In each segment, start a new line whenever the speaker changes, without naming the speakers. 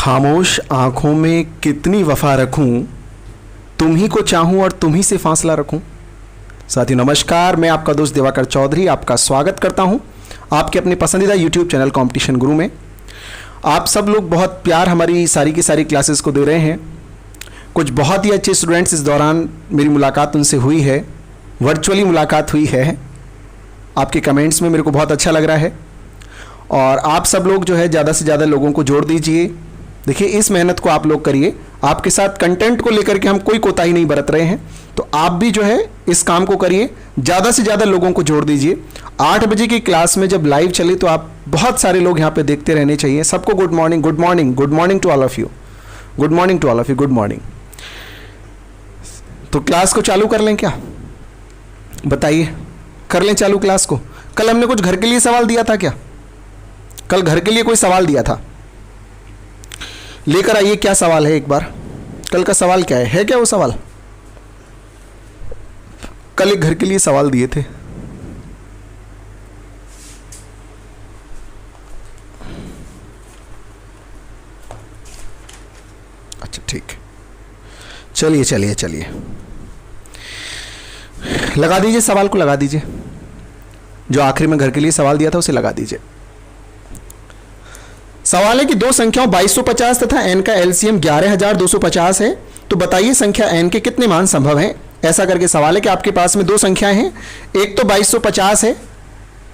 खामोश आंखों में कितनी वफा रखूं, तुम ही को चाहूं और तुम ही से फासला रखूं। साथियों नमस्कार, मैं आपका दोस्त दिवाकर चौधरी आपका स्वागत करता हूं आपके अपने पसंदीदा YouTube चैनल कंपटीशन गुरु में। आप सब लोग बहुत प्यार हमारी सारी की सारी क्लासेस को दे रहे हैं। कुछ बहुत ही अच्छे स्टूडेंट्स इस दौरान मेरी मुलाकात उनसे हुई है, वर्चुअली मुलाकात हुई है। आपके कमेंट्स में मेरे को बहुत अच्छा लग रहा है और आप सब लोग जो है ज़्यादा से ज़्यादा लोगों को जोड़ दीजिए। देखिए, इस मेहनत को आप लोग करिए। आपके साथ कंटेंट को लेकर के हम कोई कोताही नहीं बरत रहे हैं, तो आप भी जो है इस काम को करिए, ज़्यादा से ज़्यादा लोगों को जोड़ दीजिए। 8 बजे की क्लास में जब लाइव चले तो आप बहुत सारे लोग यहाँ पे देखते रहने चाहिए। सबको good morning, good morning, good morning to all of you, good morning to all of you, good morning. तो क्लास को चालू कर लें क्या? बताइए, कर लें चालू क्लास को? कल हमने कुछ घर के लिए सवाल दिया था क्या? कल घर के लिए कोई सवाल दिया था? लेकर आइए, क्या सवाल है एक बार। कल का सवाल क्या है क्या वो सवाल? कल एक घर के लिए सवाल दिए थे। अच्छा ठीक, चलिए चलिए चलिए, लगा दीजिए सवाल को, लगा दीजिए। जो आखिरी में घर के लिए सवाल दिया था उसे लगा दीजिए। सवाल है कि दो संख्याओं 2250 तथा n का एलसीएम 11250 है, तो बताइए संख्या n के कितने मान संभव हैं। ऐसा करके सवाल है कि आपके पास में दो संख्याएं हैं, एक तो 2250 है,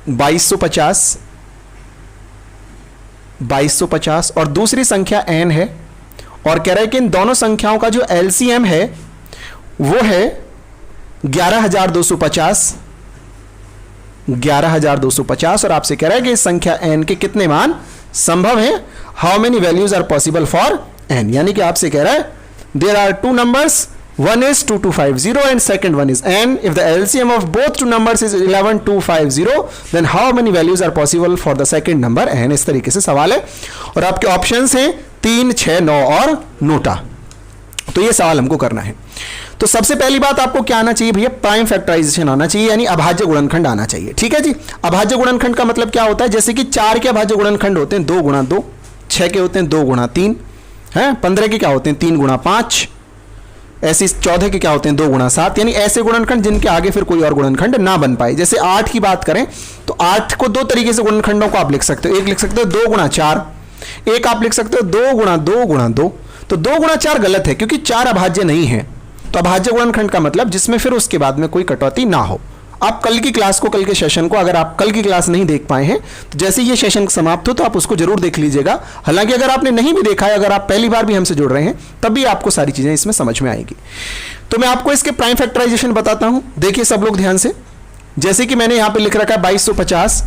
2250 और दूसरी संख्या n है, और कह रहा है कि इन दोनों संख्याओं का जो एलसीएम है वो है 11250 और आपसे कह रहा है कि इस संख्या n के कितने मान संभव है। How many values are possible for n, यानी कि आपसे कह रहा है there are two numbers, one is 2250 and second one is n. If the LCM of both two numbers is 11250, then how many values are possible for the second number n? इस तरीके से सवाल है और आपके ऑप्शंस हैं 3, 6, 9 और NOTA. तो ये सवाल हमको करना है। तो सबसे पहली बात आपको क्या आना चाहिए भैया? प्राइम फैक्टराइजेशन आना चाहिए, यानी अभाज्य गुणनखंड आना चाहिए। ठीक है जी। अभाज्य गुणनखंड का मतलब क्या होता है? जैसे कि 4 के अभाज्य गुणनखंड होते हैं 2 गुणा 2, 6 के होते हैं 2 गुणा 3 है, 15 के क्या होते हैं 3 गुणा 5, ऐसे 14 के क्या होते हैं 2 गुणा 7, यानी ऐसे गुणनखंड जिनके आगे फिर कोई और गुणनखंड ना बन पाए। जैसे 8 की बात करें तो 8 को दो तरीके से गुणनखंडों को आप लिख सकते हो। एक लिख सकते हो 2 गुणा 4, एक आप लिख सकते हो 2 गुणा 2 गुणा 2। तो 2 गुणा 4 गलत है क्योंकि 4 अभाज्य नहीं है। तो अभाज्य गुणनखंड का मतलब जिसमें फिर उसके बाद में कोई कटौती ना हो। आप कल की क्लास को, कल के सेशन को, अगर आप कल की क्लास नहीं देख पाए हैं तो जैसे ये सेशन समाप्त हो तो आप उसको जरूर देख लीजिएगा। हालांकि अगर आपने नहीं भी देखा है, अगर आप पहली बार भी हमसे जुड़ रहे हैं, तब भी आपको सारी चीजें इसमें समझ में आएगी। तो मैं आपको इसके प्राइम फैक्टराइजेशन बताता हूं। देखिए सब लोग ध्यान से, जैसे कि मैंने यहां पर लिख रखा है 2250,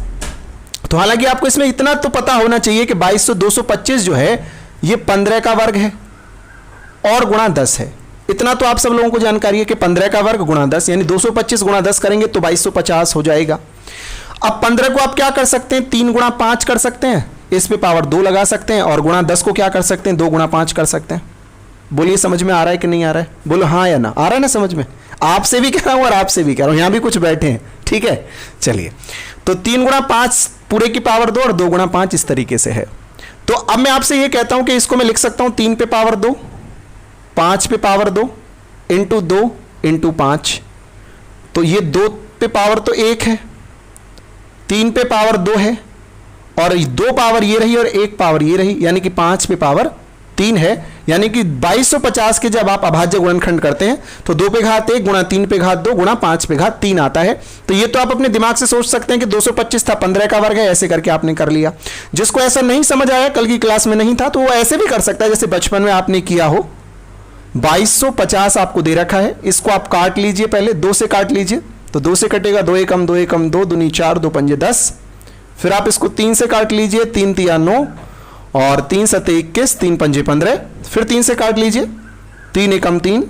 तो हालांकि आपको इसमें इतना तो पता होना चाहिए कि 225 जो है ये 15 का वर्ग है और गुणा 10 है। इतना तो आप सब लोगों को जानकारी है कि 15 का वर्ग गुणा 10, यानी 225 गुणा 10 करेंगे तो 2250 हो जाएगा। अब 15 को आप क्या कर सकते हैं? 3 गुणा 5 कर सकते हैं, इस पे पावर 2 लगा सकते हैं, और गुणा 10 को क्या कर सकते हैं? 2 गुणा 5 कर सकते हैं। बोलिए समझ में आ रहा है कि नहीं आ रहा है? बोलो हाँ या ना। आ रहा है ना समझ में? आपसे भी कह रहा हूं और आपसे भी कह रहा हूं, यहां भी कुछ बैठे हैं। ठीक है, चलिए। तो 3 गुणा 5 पूरे की पावर 2 और 2 गुणा 5 इस तरीके से है। तो अब मैं आपसे यह कहता हूं कि इसको मैं लिख सकता हूं 3 पे पावर 2, 5 पे पावर 2 इंटू 2 इंटू 5। तो ये 2 पे पावर तो 1 है, 3 पे पावर 2 है, और 2 पावर ये रही और 1 पावर ये रही, यानी कि 5 पे पावर 3 है। यानी कि 2250 के जब आप अभाज्य गुणनखंड करते हैं तो 2 पे घात 1 गुणा 3 पे घात 2 गुणा 5 पे घात 3 आता है। तो ये तो आप अपने दिमाग से सोच सकते हैं कि 225 था, 15 का वर्ग है, ऐसे करके आपने कर लिया। जिसको ऐसा नहीं समझ आया, कल की क्लास में नहीं था, तो वो ऐसे भी कर सकता है जैसे बचपन में आपने किया हो। 2250 आपको दे रखा है, इसको आप काट लीजिए, पहले 2 से काट लीजिए। तो 2 से कटेगा 2 एकम 2 एकम 2 दूनी 4 2 पंजे 10। फिर आप इसको 3 से काट लीजिए, 3 तिया 9 और 3 सते 21, 3 पंजे 15। फिर 3 से काट लीजिए, 3 एकम 3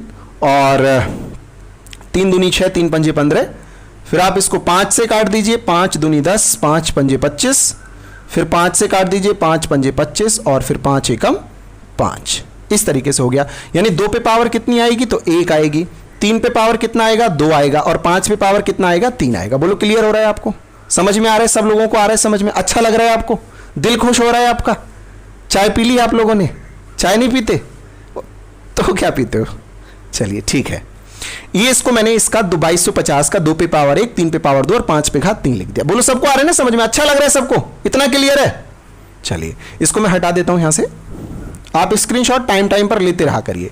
और 3 दूनी 6 3 पंजे 15। फिर आप इसको 5 से काट दीजिए, 5 दूनी 10 5 पंजे 25। फिर 5 से काट दीजिए, 5 पंजे 25 और फिर 5 एकम 5। इस तरीके से हो गया। यानी 2 पे पावर कितनी आएगी? तो 1 आएगी। 3 पे पावर कितना आएगा? 2 आएगा। और 5 पे पावर कितना आएगा? 3 आएगा। बोलो क्लियर हो रहा है आपको? समझ में आ रहा है? सब लोगों को आ रहा है समझ में? अच्छा लग रहा है आपको? दिल खुश हो रहा है आपका? चाय पी ली आप लोगों ने? चाय नहीं पीते तो क्या पीते हो? चलिए ठीक है, ये इसको मैंने इसका 2250 का 2 पे पावर 1, 3 पे पावर 2 और 5 पे घात 3 लिख दिया। बोलो सबको आ रहा है ना समझ में? अच्छा लग रहा है सबको? इतना क्लियर है? चलिए इसको मैं हटा देता हूं यहां से। आप स्क्रीनशॉट टाइम पर लेते रहा करिए।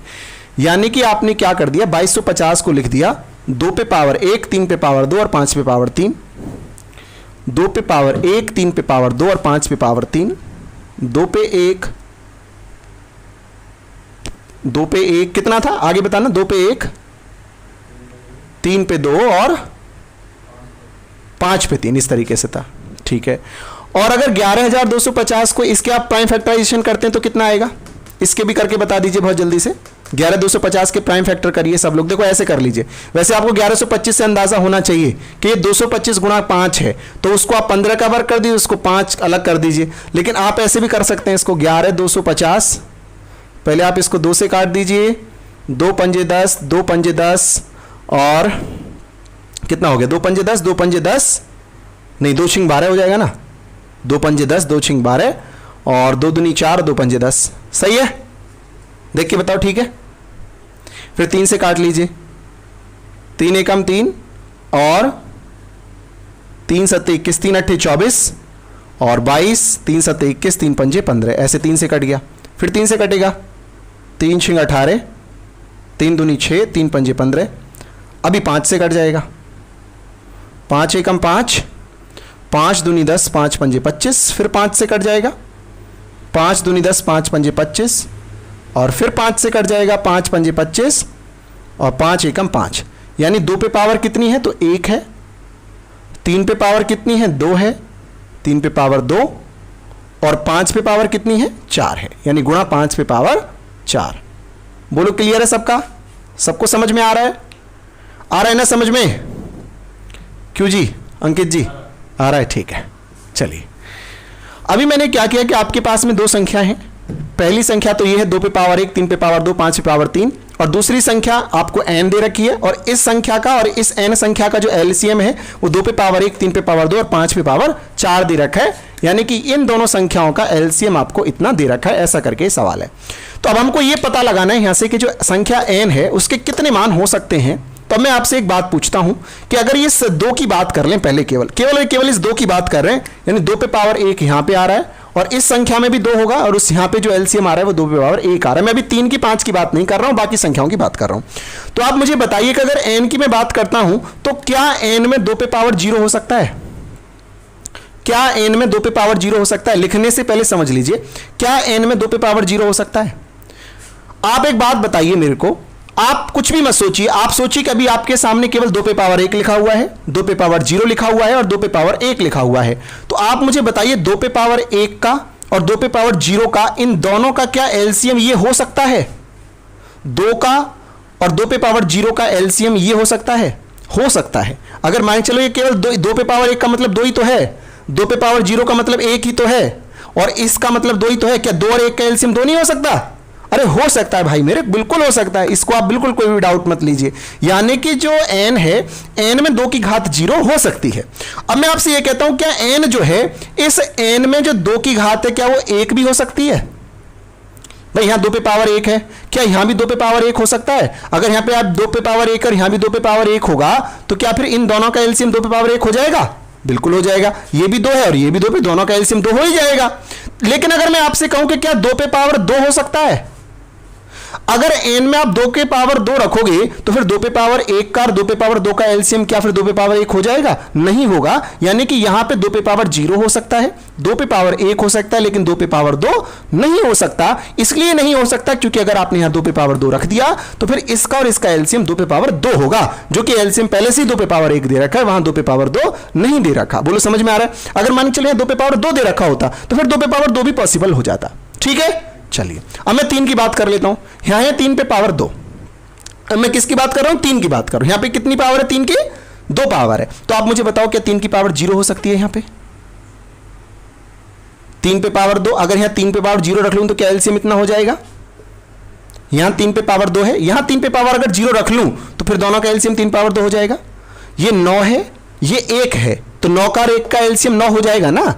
यानी कि आपने क्या कर दिया, 2250 को लिख दिया 2 पे पावर 1, 3 पे पावर 2 और 5 पे पावर 3, 2 पे पावर 1, 3 पे पावर 2 और 5 पे पावर 3, 2 पे 1, 2 पे 1 कितना था आगे बताना? 2 पे 1, 3 पे 2 और 5 पे 3, इस तरीके से था। ठीक है, और अगर 11250 को इसके आप प्राइम फैक्टराइजेशन करते हैं तो कितना आएगा? इसके भी करके बता दीजिए बहुत जल्दी से। 11250 के प्राइम फैक्टर करिए सब लोग। देखो ऐसे कर लीजिए, वैसे आपको 1125 से अंदाजा होना चाहिए कि ये 225 गुणा 5 है, तो उसको आप 15 का वर्ग कर दीजिए, उसको 5 अलग कर दीजिए। लेकिन आप ऐसे भी कर सकते हैं इसको, 11250 पहले आप इसको 2 से काट दीजिए, 2 पंजे 10, 2 पंजे 10 और कितना हो गया? 2 पंजे 10, 2 पंजे 10 नहीं, 2 छिंग 12 हो जाएगा ना। 2 पंजे 10, 2 छिंग 12 और 2 दूनी 4, 2 पंजे 10। सही है? देख के बताओ ठीक है? फिर 3 से काट लीजिए, 3 एकम 3 और 3 सत्ते 21, 3 अट्ठे 24 और 22, 3 सत्ते 21, 3 पंजे 15, ऐसे 3 से कट गया। फिर 3 से कटेगा, 3 छिंग 18, 3 दूनी 6, 3 पंजे 15। अभी 5 से कट जाएगा, 5 एकम 5, 5 दूनी 10, 5 पंजे 25। फिर 5 से कट जाएगा, 5 दूनी 10, 5 पंजे 25 और फिर 5 से कट जाएगा, 5 पंजे 25 और 5 एकम 5। यानी 2 पे पावर कितनी है? तो 1 है। 3 पे पावर कितनी है? 2 है। 3 पे पावर 2 और 5 पे पावर कितनी है? 4 है। यानी गुणा 5 पे पावर 4। बोलो क्लियर है सबका? सबको समझ में आ रहा है? आ रहा है ना समझ में? क्यों जी अंकित जी? आ रहा है, ठीक है। चलिए अभी मैंने क्या किया कि आपके पास में 2 संख्या हैं। पहली संख्या तो ये है 2 पे पावर 1, 3 पे पावर 2, 5 पे पावर 3, और दूसरी संख्या आपको n दे रखी है, और इस संख्या का और इस n संख्या का जो एलसीएम है वो 2 पे पावर 1, 3 पे पावर 2 और 5 पे पावर 4 दे रखा है। यानी कि इन दोनों संख्याओं का एलसीएम आपको इतना दे रखा है, ऐसा करके सवाल है। तो अब हमको ये पता लगाना है यहां से कि जो संख्या n है उसके कितने मान हो सकते हैं। तो मैं आपसे एक बात पूछता हूं कि अगर ये 2 की बात कर लें, पहले केवल इस 2 की बात कर रहे हैं, यानी 2 पे पावर 1 यहां पे आ रहा है और इस संख्या में भी 2 होगा और उस यहां पे जो एलसीएम आ रहा है वो 2 पे पावर 1 आ रहा है। मैं अभी 3 की 5 की बात नहीं कर रहा हूं, बाकी संख्याओं की बात कर रहा हूं। तो आप मुझे बताइए कि अगर n की मैं बात करता हूं तो क्या n में 2 पे पावर 0 हो सकता है? क्या n में 2 पे पावर 0 हो सकता है? लिखने से पहले समझ लीजिए, क्या n में 2 पे पावर 0 हो सकता है? आप एक बात बताइए मेरे को, आप कुछ भी मत सोचिए, आप सोचिए कि अभी आपके सामने केवल 2 पे पावर 1 लिखा हुआ है, 2 पे पावर 0 लिखा हुआ है और 2 पे पावर 1 लिखा हुआ है। तो आप मुझे बताइए 2 पे पावर 1 का और 2 पे पावर 0 का, इन दोनों का क्या एलसीएम ये हो सकता है? 2 का और 2 पे पावर 0 का एलसीएम ये हो सकता है? हो सकता है। अगर मान चलो ये केवल 2 पे पावर 1 का मतलब 2 ही तो है, 2 पे पावर 0 का मतलब 1 ही तो है, और इसका मतलब 2 ही तो है। क्या 2 और 1 का एलसीएम 2 नहीं हो सकता? अरे हो सकता है भाई मेरे, बिल्कुल हो सकता है। इसको आप बिल्कुल कोई भी डाउट मत लीजिए। यानी कि जो n है, n में 2 की घात 0 हो सकती है। अब मैं आपसे ये कहता हूं, क्या n जो है, इस n में जो 2 की घात है क्या वो 1 भी हो सकती है? भाई यहां 2 पे पावर 1 है, क्या यहां भी 2 पे पावर 1 हो सकता है? अगर यहां पे आप 2 पे पावर 1 और यहां भी 2 पे पावर 1 होगा तो क्या फिर इन दोनों का एलसीएम 2 पे पावर 1 हो जाएगा? बिल्कुल हो जाएगा। ये भी 2 है और ये भी 2 पे, दोनों का एलसीएम 2 हो ही जाएगा। लेकिन अगर मैं आपसे कहूं कि क्या 2 पे पावर 2 हो सकता है? अगर n में आप 2 के पावर 2 रखोगे तो फिर 2 पे पावर 1 का और 2 पे पावर 2 का एलसीएम क्या फिर 2 पे पावर 1 हो जाएगा? नहीं होगा। यानी कि यहां पे 2 पे पावर 0 हो सकता है, 2 पे पावर 1 हो सकता है, लेकिन 2 पे पावर 2 नहीं हो सकता। इसलिए नहीं हो सकता क्योंकि अगर आपने यहां 2 पे पावर 2 रख दिया तो फिर इसका और इसका एलसीएम 2 पे पावर 2 होगा, जो कि एलसीएम पहले से ही 2 पे पावर 1 दे रखा है, वहां 2 पे पावर 2 नहीं दे रखा। बोलो समझ में आ रहा है? अगर मान के चलिए 2 पे पावर 2 दे रखा होता तो फिर 2 पे पावर 2 भी पॉसिबल हो जाता। ठीक है, चलिए अब मैं 3 की बात कर लेता हूं। यहां है 3 पे पावर 2। अब मैं किसकी बात कर रहा हूं? 3 की बात कर रहा हूं। यहां पे कितनी पावर है? 3 की 2 पावर है। तो आप मुझे बताओ क्या 3 की पावर 0 हो सकती है? यहां पे 3 पे पावर 2, अगर यहां 3 पे पावर 0 रख लूं तो क्या एलसीएम इतना हो जाएगा? यहां 3 पे पावर 2 है, यहां 3 पे पावर अगर 0 रख लूं तो फिर दोनों का एलसीएम 3 पावर 2 हो जाएगा। ये 9 है, ये 1 है, तो 9 का और 1 का एलसीएम 9 हो जाएगा ना?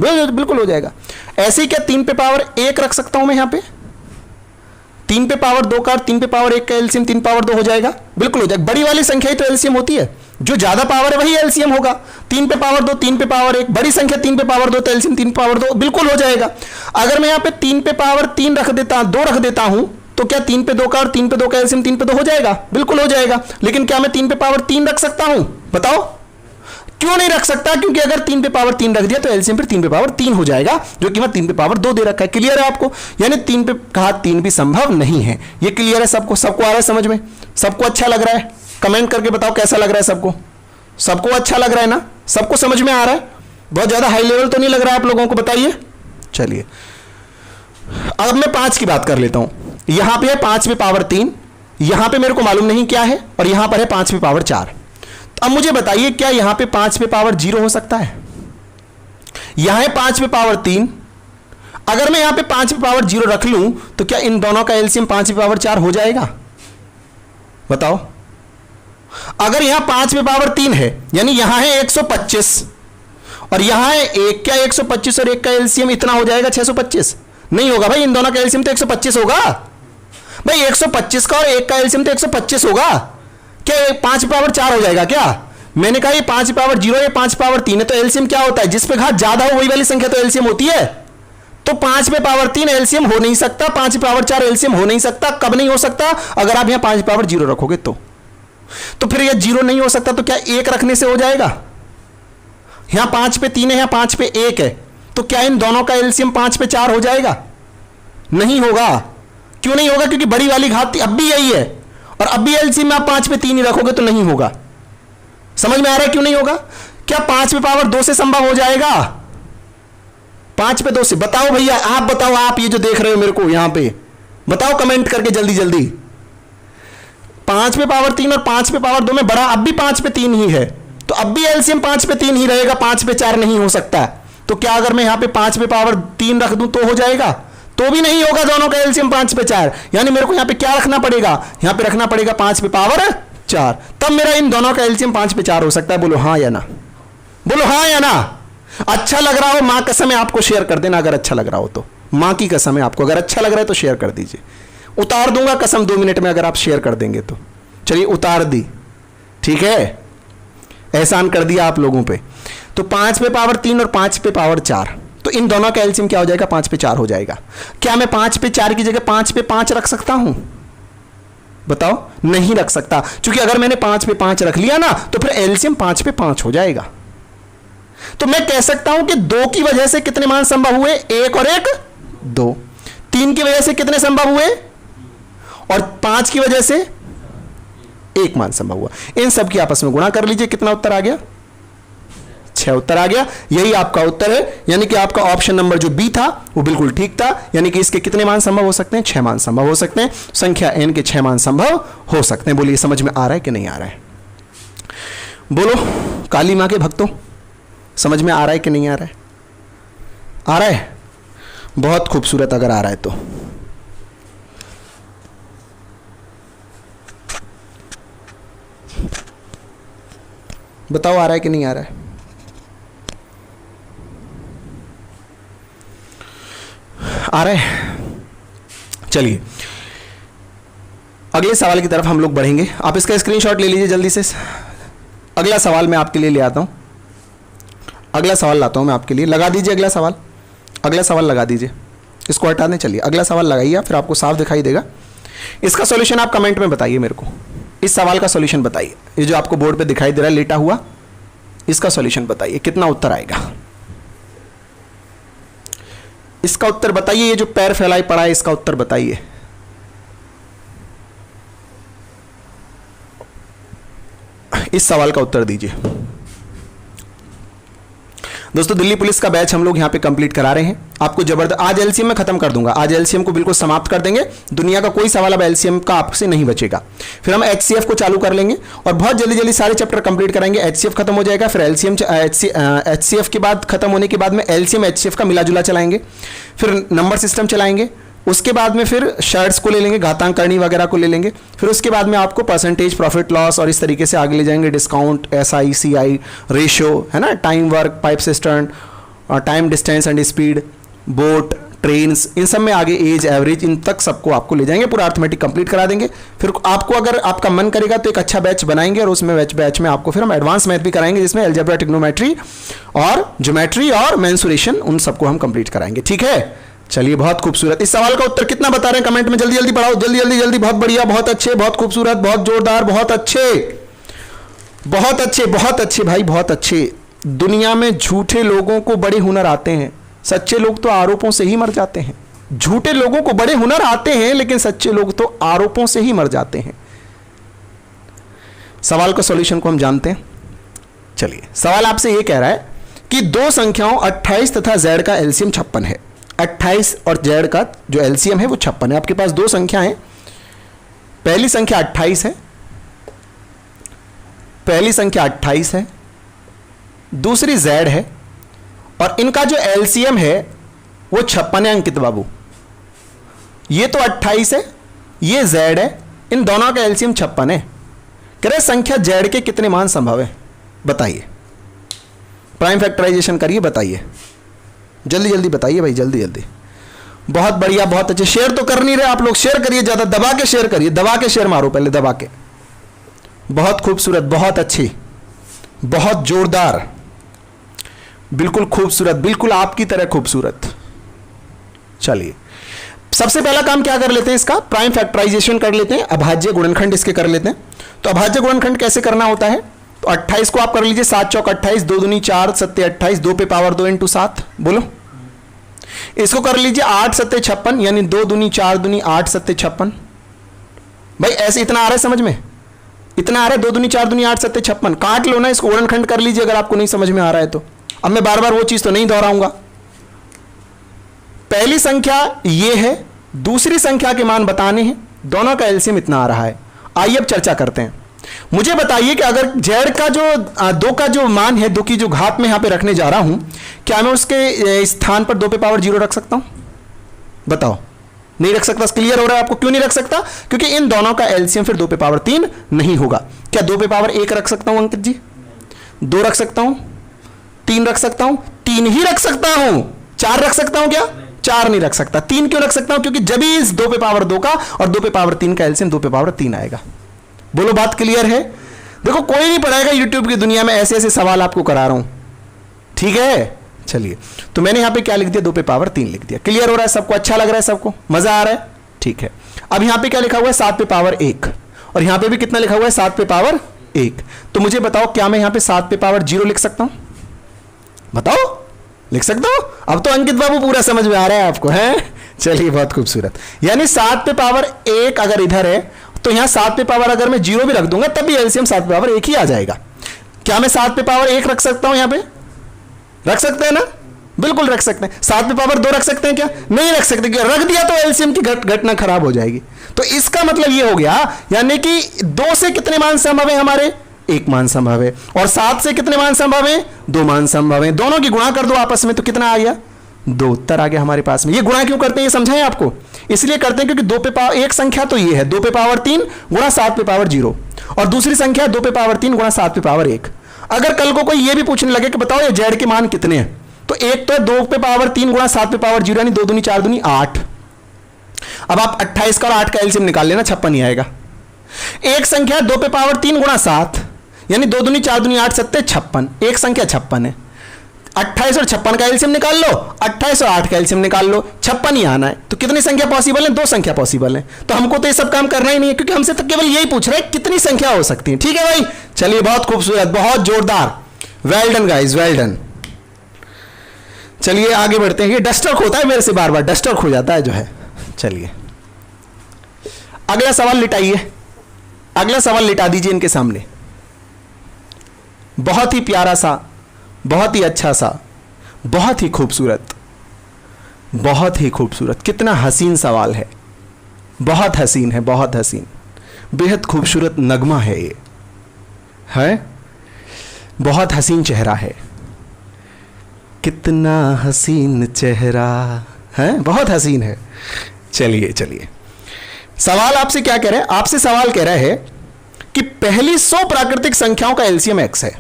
बिल्कुल हो जाएगा। ऐसे ही क्या 3 पे पावर 1 रख सकता हूं मैं यहां पे? 3 पे पावर 2 का और 3 पे पावर 1 का एलसीएम 3 पावर 2 हो जाएगा, बिल्कुल हो जाएगा। बड़ी वाली संख्या ही तो एलसीएम होती है, जो ज्यादा पावर है वही एलसीएम होगा। 3 पे पावर 2 3 पे पावर 1, बड़ी संख्या 3 पे पावर 2 तो एलसीएम 3 पावर 2 बिल्कुल हो जाएगा। अगर मैं यहाँ पे 3 पे पावर 3 रख देता 2 रख देता हूं तो क्या 3 पे 2 का और 3 पे 2 का एलसीएम 3 पे 2 हो जाएगा, बिल्कुल हो जाएगा। लेकिन क्या मैं 3 पे पावर 3 रख सकता हूं, बताओ क्यों नहीं रख सकता? क्योंकि अगर 3 पे पावर 3 रख दिया तो एलसीएम फिर 3 पे पावर 3 हो जाएगा, जो कि मैं 3 पे पावर 2 दे रखा है। क्लियर है आपको? यानी 3 पे कहा 3 भी संभव नहीं है। ये क्लियर है सबको? सबको आ रहा है समझ में? सबको अच्छा लग रहा है? कमेंट करके बताओ कैसा लग रहा है सबको? सबको अच्छा लग रहा है ना? सबको समझ में आ रहा है? बहुत ज्यादा हाई लेवल तो नहीं लग रहा है आप लोगों को? बताइए। चलिए अब मैं 5 की बात कर लेता हूं। यहां पे है 5 पे पावर 3, यहां पे मेरे को मालूम नहीं क्या है, और यहां पर है 5 पे पावर 4। अब मुझे बताइए क्या यहां पे 5 पे पावर 0 हो सकता है? यहां है 5 पे पावर 3, अगर मैं यहां पे 5 पे पावर 0 रख लूं तो क्या इन दोनों का एलसीएम 5 पे पावर 4 हो जाएगा? बताओ। अगर यहां 5 पे पावर 3 है यानी यहां है 125 और यहां है 1, क्या 125 और 1 का एलसीएम इतना हो जाएगा 625? नहीं होगा भाई, इन दोनों का एलसीएम तो 125 होगा भाई। 125 का और 1 का एलसीएम तो 125 होगा। क्या 5 पावर 4 हो जाएगा क्या? मैंने कहा ये 5 पावर 0 या 5 पावर 3 है, तो एलसीएम क्या होता है? जिस पे घात ज्यादा हो वही वाली संख्या तो एलसीएम होती है। तो 5 पे पावर 3 एलसीएम हो नहीं सकता, 5 पावर 4 एलसीएम हो नहीं सकता। कब नहीं हो सकता? अगर आप यहां 5 पावर 0 रखोगे तो फिर यह 0 नहीं हो सकता, तो क्या 1 रखने से हो जाएगा? यहां 5 पे 3 है, यहां 5 पे 1 है, तो क्या इन दोनों का एलसीएम 5 पे 4 हो जाएगा? नहीं होगा। क्यों नहीं होगा? क्योंकि बड़ी वाली घात अब भी यही है, और अब भी एलसीएम में आप 5 पे 3 ही रखोगे तो नहीं होगा। समझ में आ रहा है क्यों नहीं होगा? क्या 5 पे पावर 2 से संभव हो जाएगा? 5 पे 2 से बताओ भैया, आप बताओ, आप ये जो देख रहे हो मेरे को यहां पे बताओ कमेंट करके जल्दी जल्दी। 5 पे पावर 3 और 5 पे पावर 2 में बड़ा अब भी 5 पे 3 ही है, तो अब भी एलसीएम 5 पे 3 ही रहेगा, 5 पे 4 नहीं हो सकता। तो क्या अगर मैं यहां पे 5 पे पावर 3 रख दूं तो हो जाएगा? तो भी नहीं होगा, दोनों का एलसीएम 5 पे 4। यानी मेरे को यहां पे क्या रखना पड़ेगा? यहां पे रखना पड़ेगा 5 पे पावर 4, तब मेरा इन दोनों का एलसीएम 5 पे 4 हो सकता है। बोलो हाँ या ना? बोलो हाँ या ना? अच्छा लग रहा हो मां कसम है आपको शेयर कर देना, अगर अच्छा लग रहा हो तो। मां की कसम है आपको, अगर अच्छा लग रहा है तो शेयर कर दीजिए। उतार दूंगा कसम 2 मिनट में अगर आप शेयर कर देंगे तो। चलिए उतार दी, ठीक है, एहसान कर दिया आप लोगों पे। तो 5 पे पावर 3 और 5 पे पावर 4, तो इन दोनों का एलसीएम क्या हो जाएगा? 5 पे 4 हो जाएगा। क्या मैं 5 पे 4 की जगह 5 पे 5 रख सकता हूं? बताओ। नहीं रख सकता, क्योंकि अगर मैंने 5 पे 5 रख लिया ना तो फिर एलसीएम 5 पे 5 हो जाएगा। तो मैं कह सकता हूं कि 2 की वजह से कितने मान संभव हुए? 1 और 1 2। 3 की वजह से कितने संभव हुए? और 5 की वजह से 1 मान संभव हुआ। इन सब की आपस में गुणा कर लीजिए, कितना उत्तर आ गया? 6 उत्तर आ गया। यही आपका उत्तर है, यानी कि आपका ऑप्शन नंबर जो बी था वो बिल्कुल ठीक था। यानी कि इसके कितने मान संभव हो सकते हैं? 6 मान संभव हो सकते हैं। संख्या n के 6 मान संभव हो सकते हैं। बोलिए समझ में आ रहा है कि नहीं आ रहा है? बोलो काली मां के भक्तों, समझ में आ रहा है कि नहीं आ रहा है? आ रहा है? बहुत खूबसूरत, अगर आ रहा है तो। बताओ आ रहा है कि नहीं आ रहा है? आ रहा है? चलिए अगले सवाल की तरफ हम लोग बढ़ेंगे। आप इसका स्क्रीनशॉट ले लीजिए जल्दी से। अगला सवाल मैं आपके लिए ले आता हूं। अगला सवाल लाता हूं मैं आपके लिए। लगा दीजिए अगला सवाल। अगला सवाल लगा दीजिए, इसको हटा दें। चलिए अगला सवाल लगाइए, फिर आपको साफ दिखाई देगा। इसका सॉल्यूशन आप कमेंट में बताइए मेरे को। इस सवाल का सॉल्यूशन बताइए, ये जो आपको बोर्ड पे दिखाई दे रहा है लेटा हुआ, इसका सॉल्यूशन बताइए, कितना उत्तर आएगा? इसका उत्तर बताइए। ये जो पैर फैलाई पड़ा है इसका उत्तर बताइए। इस सवाल का उत्तर दीजिए। दोस्तों दिल्ली पुलिस का बैच हम लोग यहां पे कंप्लीट करा रहे हैं। आपको जबरदस्त, आज एलसीएम में खत्म कर दूंगा। आज एलसीएम को बिल्कुल समाप्त कर देंगे। दुनिया का कोई सवाल अब एलसीएम का आपसे नहीं बचेगा। फिर हम एचसीएफ को चालू कर लेंगे और बहुत जल्दी जल्दी सारे चैप्टर कंप्लीट कराएंगे। एचसीएफ खत्म हो जाएगा, फिर एलसीएम, एचसीएफ के बाद खत्म होने के बाद में एलसीएम एचसीएफ का मिला जुला चलाएंगे, फिर नंबर सिस्टम चलाएंगे, उसके बाद में फिर शर्ट्स को ले लेंगे, घातांक करनी वगैरह को ले लेंगे, फिर उसके बाद में आपको परसेंटेज, प्रॉफिट लॉस और इस तरीके से आगे ले जाएंगे। डिस्काउंट, एसआई, सीआई, रेशियो, है ना, time work, pipe cistern, time distance and speed, boat, trains, इन सब में आगे एज, एवरेज, इन तक सबको आपको ले जाएंगे, पूरा अर्थमेटिक कंप्लीट करा देंगे। फिर आपको अगर आपका मन करेगा तो एक अच्छा बैच बनाएंगे और उसमें बैच में आपको फिर हम एडवांस मैथ भी कराएंगे, जिसमें अलजेब्रा, ट्रिग्नोमेट्री और ज्योमेट्री और मेंसुरेशन, उन सबको हम कंप्लीट कराएंगे। ठीक है, चलिए बहुत खूबसूरत। इस सवाल का उत्तर कितना बता रहे हैं कमेंट में? जल्दी जल्दी पढ़ाओ, जल्दी जल्दी जल्दी। बहुत बढ़िया, बहुत अच्छे, बहुत खूबसूरत, बहुत जोरदार, बहुत अच्छे, बहुत अच्छे, बहुत अच्छे भाई, बहुत अच्छे। दुनिया में झूठे लोगों को बड़े हुनर आते हैं, सच्चे लोग तो आरोपों से ही मर जाते हैं। झूठे लोगों को बड़े हुनर आते हैं, लेकिन सच्चे लोग तो आरोपों से ही मर जाते हैं। सवाल का सॉल्यूशन को हम जानते हैं। चलिए, सवाल आपसे यह कह रहा है कि दो संख्याओं 28 तथा z का एलसीएम 56 है। 28 और z का जो एलसीएम है वो 56 है। आपके पास दो संख्या है, पहली संख्या 28 है, पहली संख्या 28 है, दूसरी z है, और इनका जो एलसीएम है वो 56 है। अंकित बाबू, ये तो 28 है, ये z है, इन दोनों का एलसीएम 56 है। कह रहे संख्या z के कितने मान संभव है? बताइए, प्राइम फैक्टराइजेशन करिए, बताइए, जल्दी जल्दी बताइए भाई, जल्दी जल्दी। बहुत बढ़िया, बहुत अच्छे। शेयर तो कर नहीं रहे आप लोग, शेयर करिए, ज्यादा दबा के शेयर करिए, दबा के शेयर मारो पहले, दबा के। बहुत खूबसूरत, बहुत अच्छी, बहुत जोरदार, बिल्कुल खूबसूरत, बिल्कुल आपकी तरह खूबसूरत। चलिए, सबसे पहला काम क्या कर लेते हैं? इसका प्राइम फैक्टराइजेशन कर लेते हैं, अभाज्य गुणनखंड इसके कर लेते हैं। तो अभाज्य गुणनखंड कैसे करना होता है? तो 28 को आप कर लीजिए, 7 चौक 28, 2 दूनी 4, 7 28, 2 पे पावर 2 इंटू 7, बोलो। इसको कर लीजिए 8 7 56, यानी 2 दूनी 4 दूनी 8 7 56। भाई ऐसे इतना आ रहा है समझ में? इतना आ रहा है, 2 दूनी 4 दूनी 8 7 56। काट लो ना इसको, गुणनखंड कर लीजिए अगर आपको नहीं समझ में आ रहा है तो। अब मैं बार बार वो चीज तो नहीं दोहराऊंगा। पहली संख्या ये है, दूसरी संख्या के मान बताने हैं, दोनों का एलसीएम इतना आ रहा है। आइए अब चर्चा करते हैं। मुझे बताइए कि अगर z का जो 2 का जो मान है, 2 की जो घात में यहां पे रखने जा रहा हूं, क्या मैं उसके स्थान पर 2 पे पावर 0 रख सकता हूं? बताओ। नहीं रख सकता। क्लियर हो रहा है आपको? क्यों नहीं रख सकता? क्योंकि इन दोनों का एलसीएम फिर 2 पे पावर 3 नहीं होगा। क्या 2 पे पावर 1 रख सकता हूं अंकित जी? 2 रख सकता हूं? 3 रख सकता हूं? 3 ही रख सकता हूं। 4 रख सकता हूं क्या? 4 नहीं रख सकता। 3 क्यों रख सकता हूं? क्योंकि जब ही इस 2 पे पावर 2 का और 2 पे पावर 3 का एलसीएम 2 पे पावर 3 आएगा। बोलो, बात क्लियर है? देखो, कोई नहीं पढ़ाएगा यूट्यूब की दुनिया में, ऐसे ऐसे सवाल आपको करा रहा हूं, ठीक है? चलिए, तो मैंने यहां पे क्या लिख दिया? 2 पे पावर 3 लिख दिया। क्लियर हो रहा है सबको? अच्छा लग रहा है सबको? मजा आ रहा है? ठीक है। अब यहां पे क्या लिखा हुआ है? 7 पे पावर 1, और यहां पे भी कितना लिखा हुआ है? 7 पे पावर 1। तो मुझे बताओ, क्या मैं यहां पे 7 पे पावर 0 लिख सकता हूं? बताओ, लिख सकता हूं? अब तो अंकित बाबू पूरा समझ में आ रहा है आपको, है? चलिए, बहुत खूबसूरत। यानी 7 पे पावर 1 अगर इधर है, तो यहां 7 पे पावर अगर मैं 0 भी रख दूंगा तब भी एलसीएम 7 पे पावर 1 ही आ जाएगा। क्या मैं 7 पे पावर 1 रख सकता हूं? यहां पे रख सकते हैं ना? बिल्कुल रख सकते हैं। 7 पे पावर 2 रख सकते हैं क्या? नहीं रख सकते। रख दिया तो एलसीएम की घटना खराब हो जाएगी। तो इसका मतलब ये हो गया, यानी कि 2 से कितने मान संभव है हमारे? 1 मान संभव है। और 7 से कितने मान संभव है? 2 मान संभव है। दोनों की गुणा कर दो आपस में, तो कितना आ गया? 2 उत्तर आ गया हमारे पास में। ये गुणा क्यों करते हैं ये समझाएं आपको? इसलिए करते हैं क्योंकि 2 पे पावर, एक संख्या तो ये है 2 पे पावर 3 गुणा 7 पे पावर 0, और दूसरी संख्या 2 पे पावर 3 गुणा 7 पे पावर 1। अगर कल को कोई ये भी पूछने लगे कि बताओ ये जेड के मान कितने हैं, तो एक तो है 2 पे पावर 3 गुणा 7 पे पावर 0, यानी 2 दूनी 4 दूनी 8। अब आप 28 का और 8 का एलसीएम निकाल लेना, 56 ही आएगा। एक संख्या 2 पे पावर 3 गुणा 7, यानी 2 दूनी 4 दूनी 8 7 56, एक संख्या 56 है। 28 और 56 का एलसीएम निकाल लो, 28 और 8 का एलसीएम निकाल लो, 56 ही आना है। तो कितनी संख्या पॉसिबल है? 2 संख्या पॉसिबल है। तो हमको तो ये सब काम करना ही नहीं है, क्योंकि हमसे तो केवल यही पूछ रहे हैं कितनी संख्या हो सकती है। ठीक है भाई? चलिए, बहुत खूबसूरत, बहुत जोरदार, well done guys, well done. चलिए आगे बढ़ते हैं। ये डस्टर खोता है मेरे से बार बार, डस्टर खो जाता है जो है। चलिए अगला सवाल लिटाइए, अगला सवाल लिटा दीजिए इनके सामने। बहुत ही प्यारा सा, बहुत ही अच्छा सा, बहुत ही खूबसूरत, बहुत ही खूबसूरत। कितना हसीन सवाल है, बहुत हसीन है, बहुत हसीन, बेहद खूबसूरत नगमा है ये, है? बहुत हसीन चेहरा है, कितना हसीन चेहरा है, बहुत हसीन है। चलिए चलिए, सवाल आपसे क्या कह रहे हैं? आपसे सवाल कह रहा है कि पहली 100 प्राकृतिक संख्याओं का एलसीएम x है।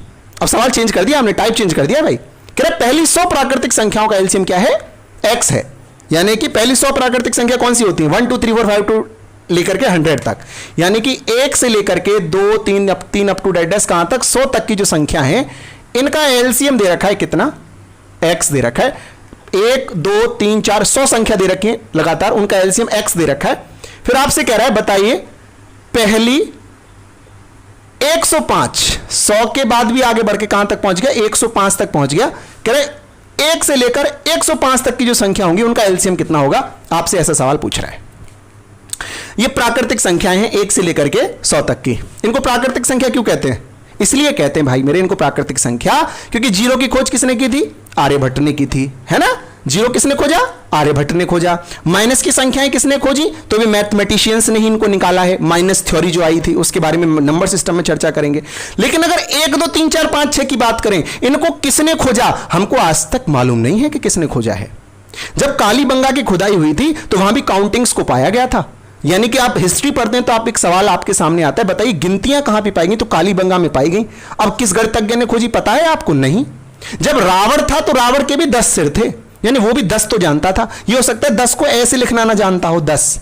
अब सवाल चेंज कर दिया हमने, टाइप चेंज कर दिया भाई। कह रहे पहली 100 प्राकृतिक संख्याओं का एलसीएम क्या है? x है। यानी कि पहली 100 प्राकृतिक संख्या कौन सी होती है? 1 2 3 4 5 टू लेकर के 100 तक, यानी कि 1 से लेकर के 2 3 अप टू डेट कहां तक 100 तक की जो संख्या है, इनका एलसीएम दे रखा है कितना? x दे रखा है। 1 2 3 4 100 संख्या दे रखी है लगातार, उनका एलसीएम x दे रखा है। फिर आपसे कह रहा है बताइए पहली 105, 100 के बाद भी आगे बढ़ के कहां तक पहुंच गया? 105 तक पहुंच गया। कह रहे 1 से लेकर 105 तक की जो संख्या होंगी उनका एलसीएम कितना होगा? आपसे ऐसा सवाल पूछ रहा है। ये प्राकृतिक संख्याएं हैं 1 से लेकर के 100 तक की। इनको प्राकृतिक संख्या क्यों कहते हैं? इसलिए कहते हैं भाई मेरे इनको प्राकृतिक संख्या, क्योंकि जीरो की खोज किसने की थी? आर्यभट्ट ने की थी, है ना। जीरो किसने खोजा? आर्यभट्ट ने खोजा। माइनस की संख्याएं किसने खोजी? तो भी मैथमेटिशियंस ने ही इनको निकाला है। माइनस थ्योरी जो आई थी उसके बारे में नंबर सिस्टम में चर्चा करेंगे। लेकिन अगर 1 2 3 4 5 6 की बात करें, इनको किसने खोजा? हमको आज तक मालूम नहीं है कि किसने खोजा है। जब कालीबंगा की खुदाई हुई थी तो वहां भी काउंटिंग्स को पाया गया था। यानी कि आप हिस्ट्री पढ़ते हैं तो आप एक सवाल आपके सामने आता है, बताइए गिनतियां कहां पे पाई गई? तो कालीबंगा में पाई गई। अब किस गणितज्ञ ने खोजी पता है आपको? नहीं। जब रावण था तो रावण के भी 10 सिर थे, यानी वो भी 10 तो जानता था। ये हो सकता है 10 को ऐसे लिखना ना जानता हो, 10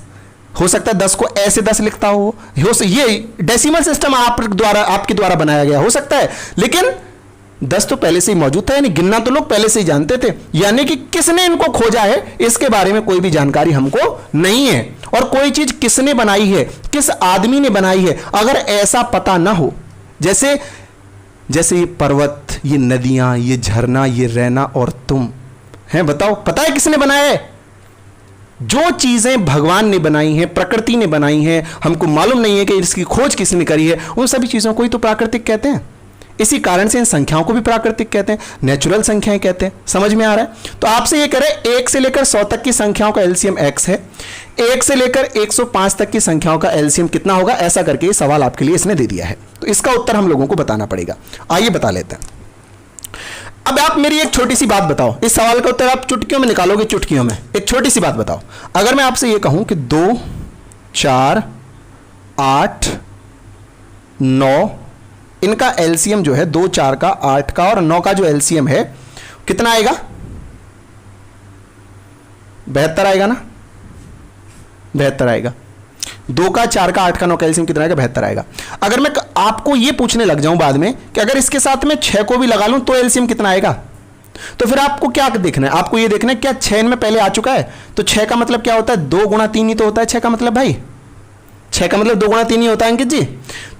हो सकता है 10 को ऐसे 10 लिखता हो, ये डेसिमल सिस्टम आपके द्वारा बनाया गया हो सकता है, लेकिन 10 तो पहले से ही मौजूद था, यानी गिनना तो लोग पहले से ही जानते थे। यानी कि किसने इनको खोजा है इसके बारे में कोई भी जानकारी हमको नहीं है। और कोई चीज किसने बनाई है, किस आदमी ने बनाई है, अगर ऐसा पता ना हो, जैसे ये पर्वत, ये नदियां, ये झरना, ये रैना और तुम हैं, बताओ पता है किसने बनाया है? जो चीजें भगवान ने बनाई हैं, प्रकृति ने बनाई हैं, हमको मालूम नहीं है कि इसकी खोज किसने करी है, उन सभी चीजों को ही तो प्राकृतिक कहते हैं। इसी कारण से इन संख्याओं को भी प्राकृतिक कहते हैं, नेचुरल संख्याएं कहते हैं। समझ में आ रहा है? तो आपसे ये करें 1 से लेकर 100 तक की संख्याओं का एलसीएम x है, 1 से लेकर 105 तक की संख्याओं का एलसीएम कितना होगा, ऐसा करके ये सवाल आपके लिए इसने दे दिया है। तो इसका उत्तर हम लोगों को बताना पड़ेगा। आइए बता लेते हैं। अब आप मेरी एक छोटी सी बात बताओ, इस सवाल का उत्तर आप चुटकियों में निकालोगे, चुटकियों में। एक छोटी सी बात बताओ, अगर मैं आपसे ये कहूं कि 2 4 8 9 इनका एलसीएम जो है 2 4 का 8 का और 9 का जो एलसीएम है कितना आएगा? 72 आएगा ना? 72 आएगा। 2 का 4 का 8 का 9 का एलसीएम कितना आएगा? 72 आएगा। अगर मैं आपको ये पूछने लग जाऊं बाद में कि अगर इसके साथ में 6 को भी लगा लूं तो एलसीएम कितना आएगा, तो फिर आपको क्या देखना है? आपको ये देखना है क्या 6 इनमें पहले आ चुका है? तो 6 का मतलब क्या होता है? 2 गुणा 3 ही तो होता है 6 का मतलब भाई। 6 का मतलब 2 गुणा 3 ही होता है अंकित जी।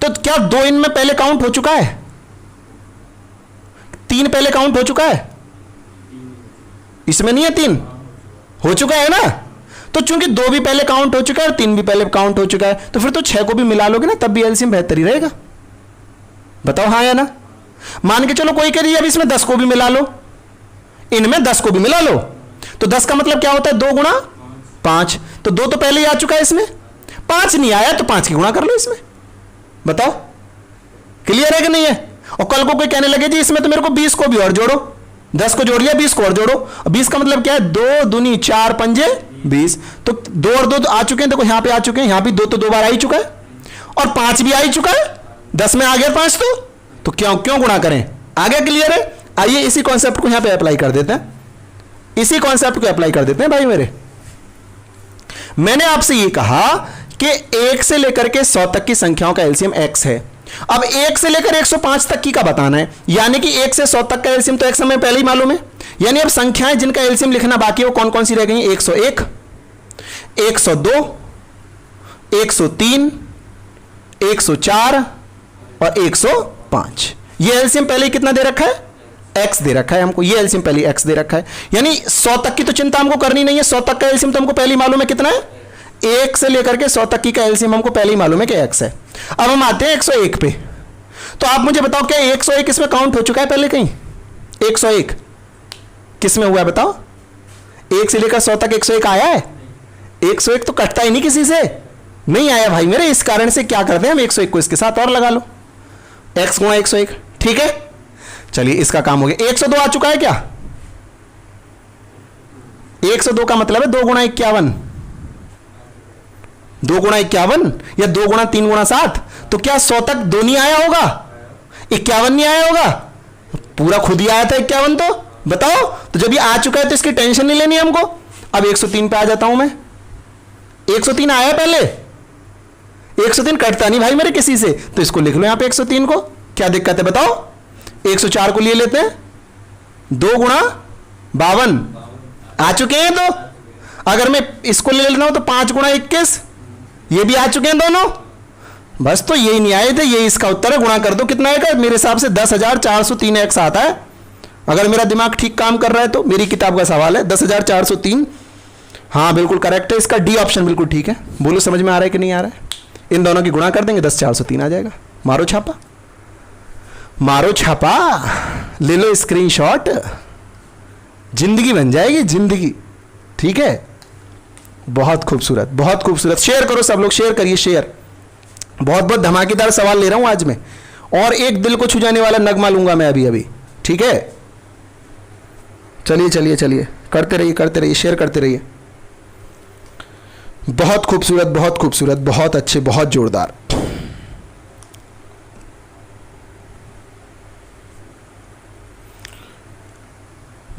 तो क्या 2 इनमें पहले काउंट हो चुका है? 3 पहले काउंट हो चुका है? इसमें नहीं है 3 हो चुका है ना। तो चूंकि 2 भी पहले काउंट हो चुका है और 3 भी पहले काउंट हो चुका है, तो फिर तो 6 को भी मिला लोगे ना, तब भी एलसीएम बेहतर ही रहेगा। बताओ हाँ या ना। मान के चलो कोई कह रही है अब इसमें 10 को भी मिला लो, इनमें 10 को भी मिला लो, तो 10 का मतलब क्या होता है? 2 गुणा 5। तो 2 तो पहले ही आ चुका है इसमें, 5 नहीं आया तो 5 की गुणा कर लो इसमें। बताओ क्लियर है कि नहीं है? और कल को कोई कहने लगे जी इसमें तो मेरे को 20 को भी और जोड़ो, 10 को जोड़ लिया 20 को और जोड़ो। 20 का मतलब क्या है? 2 दूनी 4 पंजे 20। तो 2 और 2 तो आ चुके हैं, देखो यहां पे आ चुके हैं, यहां भी 2 तो 2 बार आ ही चुका है और 5 भी आ ही चुका है, 10 में आ गया 5 तो क्यों गुणा करें? आ गया? क्लियर है? आइए इसी कॉन्सेप्ट को यहां पे अप्लाई कर देते हैं, इसी कॉन्सेप्ट को अप्लाई कर देते हैं भाई मेरे। मैंने आपसे ये कहा कि 1 से लेकर के 100 तक की संख्याओं का एलसीएम x है। अब 1 से लेकर 105 तक की का बताना है, यानी कि 1 से 100 तक का एलसीएम तो x हमें पहले ही मालूम है। यानी अब संख्याएं जिनका एलसीएम लिखना बाकी है वो कौन कौन सी रह गई? 101, 102, 103, 104 और 105। ये एलसीएम पहले ही कितना दे रखा है? x दे रखा है हमको, ये एलसीएम पहले x दे रखा है। यानी 100 तक की तो चिंता हमको करनी नहीं है, 100 तक का एलसीएम तो हमको पहले ही मालूम है कितना है? 1 से लेकर के 100 तक की का एलसीएम हमको पहले ही मालूम है कि x है। अब हम आते हैं 101 पे। तो आप मुझे बताओ क्या 101 इसमें काउंट हो चुका है पहले कहीं? 101 किसमें हुआ है बताओ? 1 से लेकर 100 तक 101 आया है? 101 तो कटता ही नहीं किसी से, नहीं आया भाई मेरे। इस कारण से क्या करते हैं हम 101 को इसके साथ और लगा लो, x गुणा 101। ठीक है, चलिए इसका काम हो गया। 102 आ चुका है क्या? 102 का मतलब है 2 गुणा 51, 2 गुणा 51 या 2 गुणा 3 गुणा 7। तो क्या 100 तक 2 नहीं आया होगा? 51 नहीं आया होगा? पूरा खुद ही आया था 51 तो। बताओ, तो जब ये आ चुका है तो इसकी टेंशन नहीं लेनी हमको। अब 103 पे आ जाता हूं मैं। 103 आया पहले, 103 कटता नहीं भाई मेरे किसी से, तो इसको लिख लो यहां पे 103 को। क्या दिक्कत है बताओ? 104 को लिए लेते हैं, 2 गुणा 52 आ चुके हैं। तो अगर मैं इसको ले लेता हूं तो 5 गुणा 21, ये भी आ चुके हैं दोनों। बस तो यही नहीं आए थे, ये इसका उत्तर है। गुणा कर दो, कितना आएगा? मेरे हिसाब से 10,403 एक्स आता है, अगर मेरा दिमाग ठीक काम कर रहा है तो। मेरी किताब का सवाल है 10,403। हाँ बिल्कुल करेक्ट है, इसका डी ऑप्शन बिल्कुल ठीक है। बोलो समझ में आ रहा है कि नहीं आ रहा है? इन दोनों की गुणा कर देंगे 10,403 आ जाएगा। मारो छापा, मारो छापा, ले लो स्क्रीनशॉट, जिंदगी बन जाएगी जिंदगी। ठीक है, बहुत खूबसूरत, बहुत खूबसूरत। शेयर करो सब लोग, शेयर करिए, शेयर। बहुत बहुत धमाकेदार सवाल ले रहा हूं आज मैं, और एक दिल को छू जाने वाला नगमा लूंगा मैं अभी अभी। ठीक है, चलिए चलिए चलिए, करते रहिए करते रहिए, शेयर करते रहिए। बहुत खूबसूरत, बहुत खूबसूरत, बहुत अच्छे, बहुत जोरदार।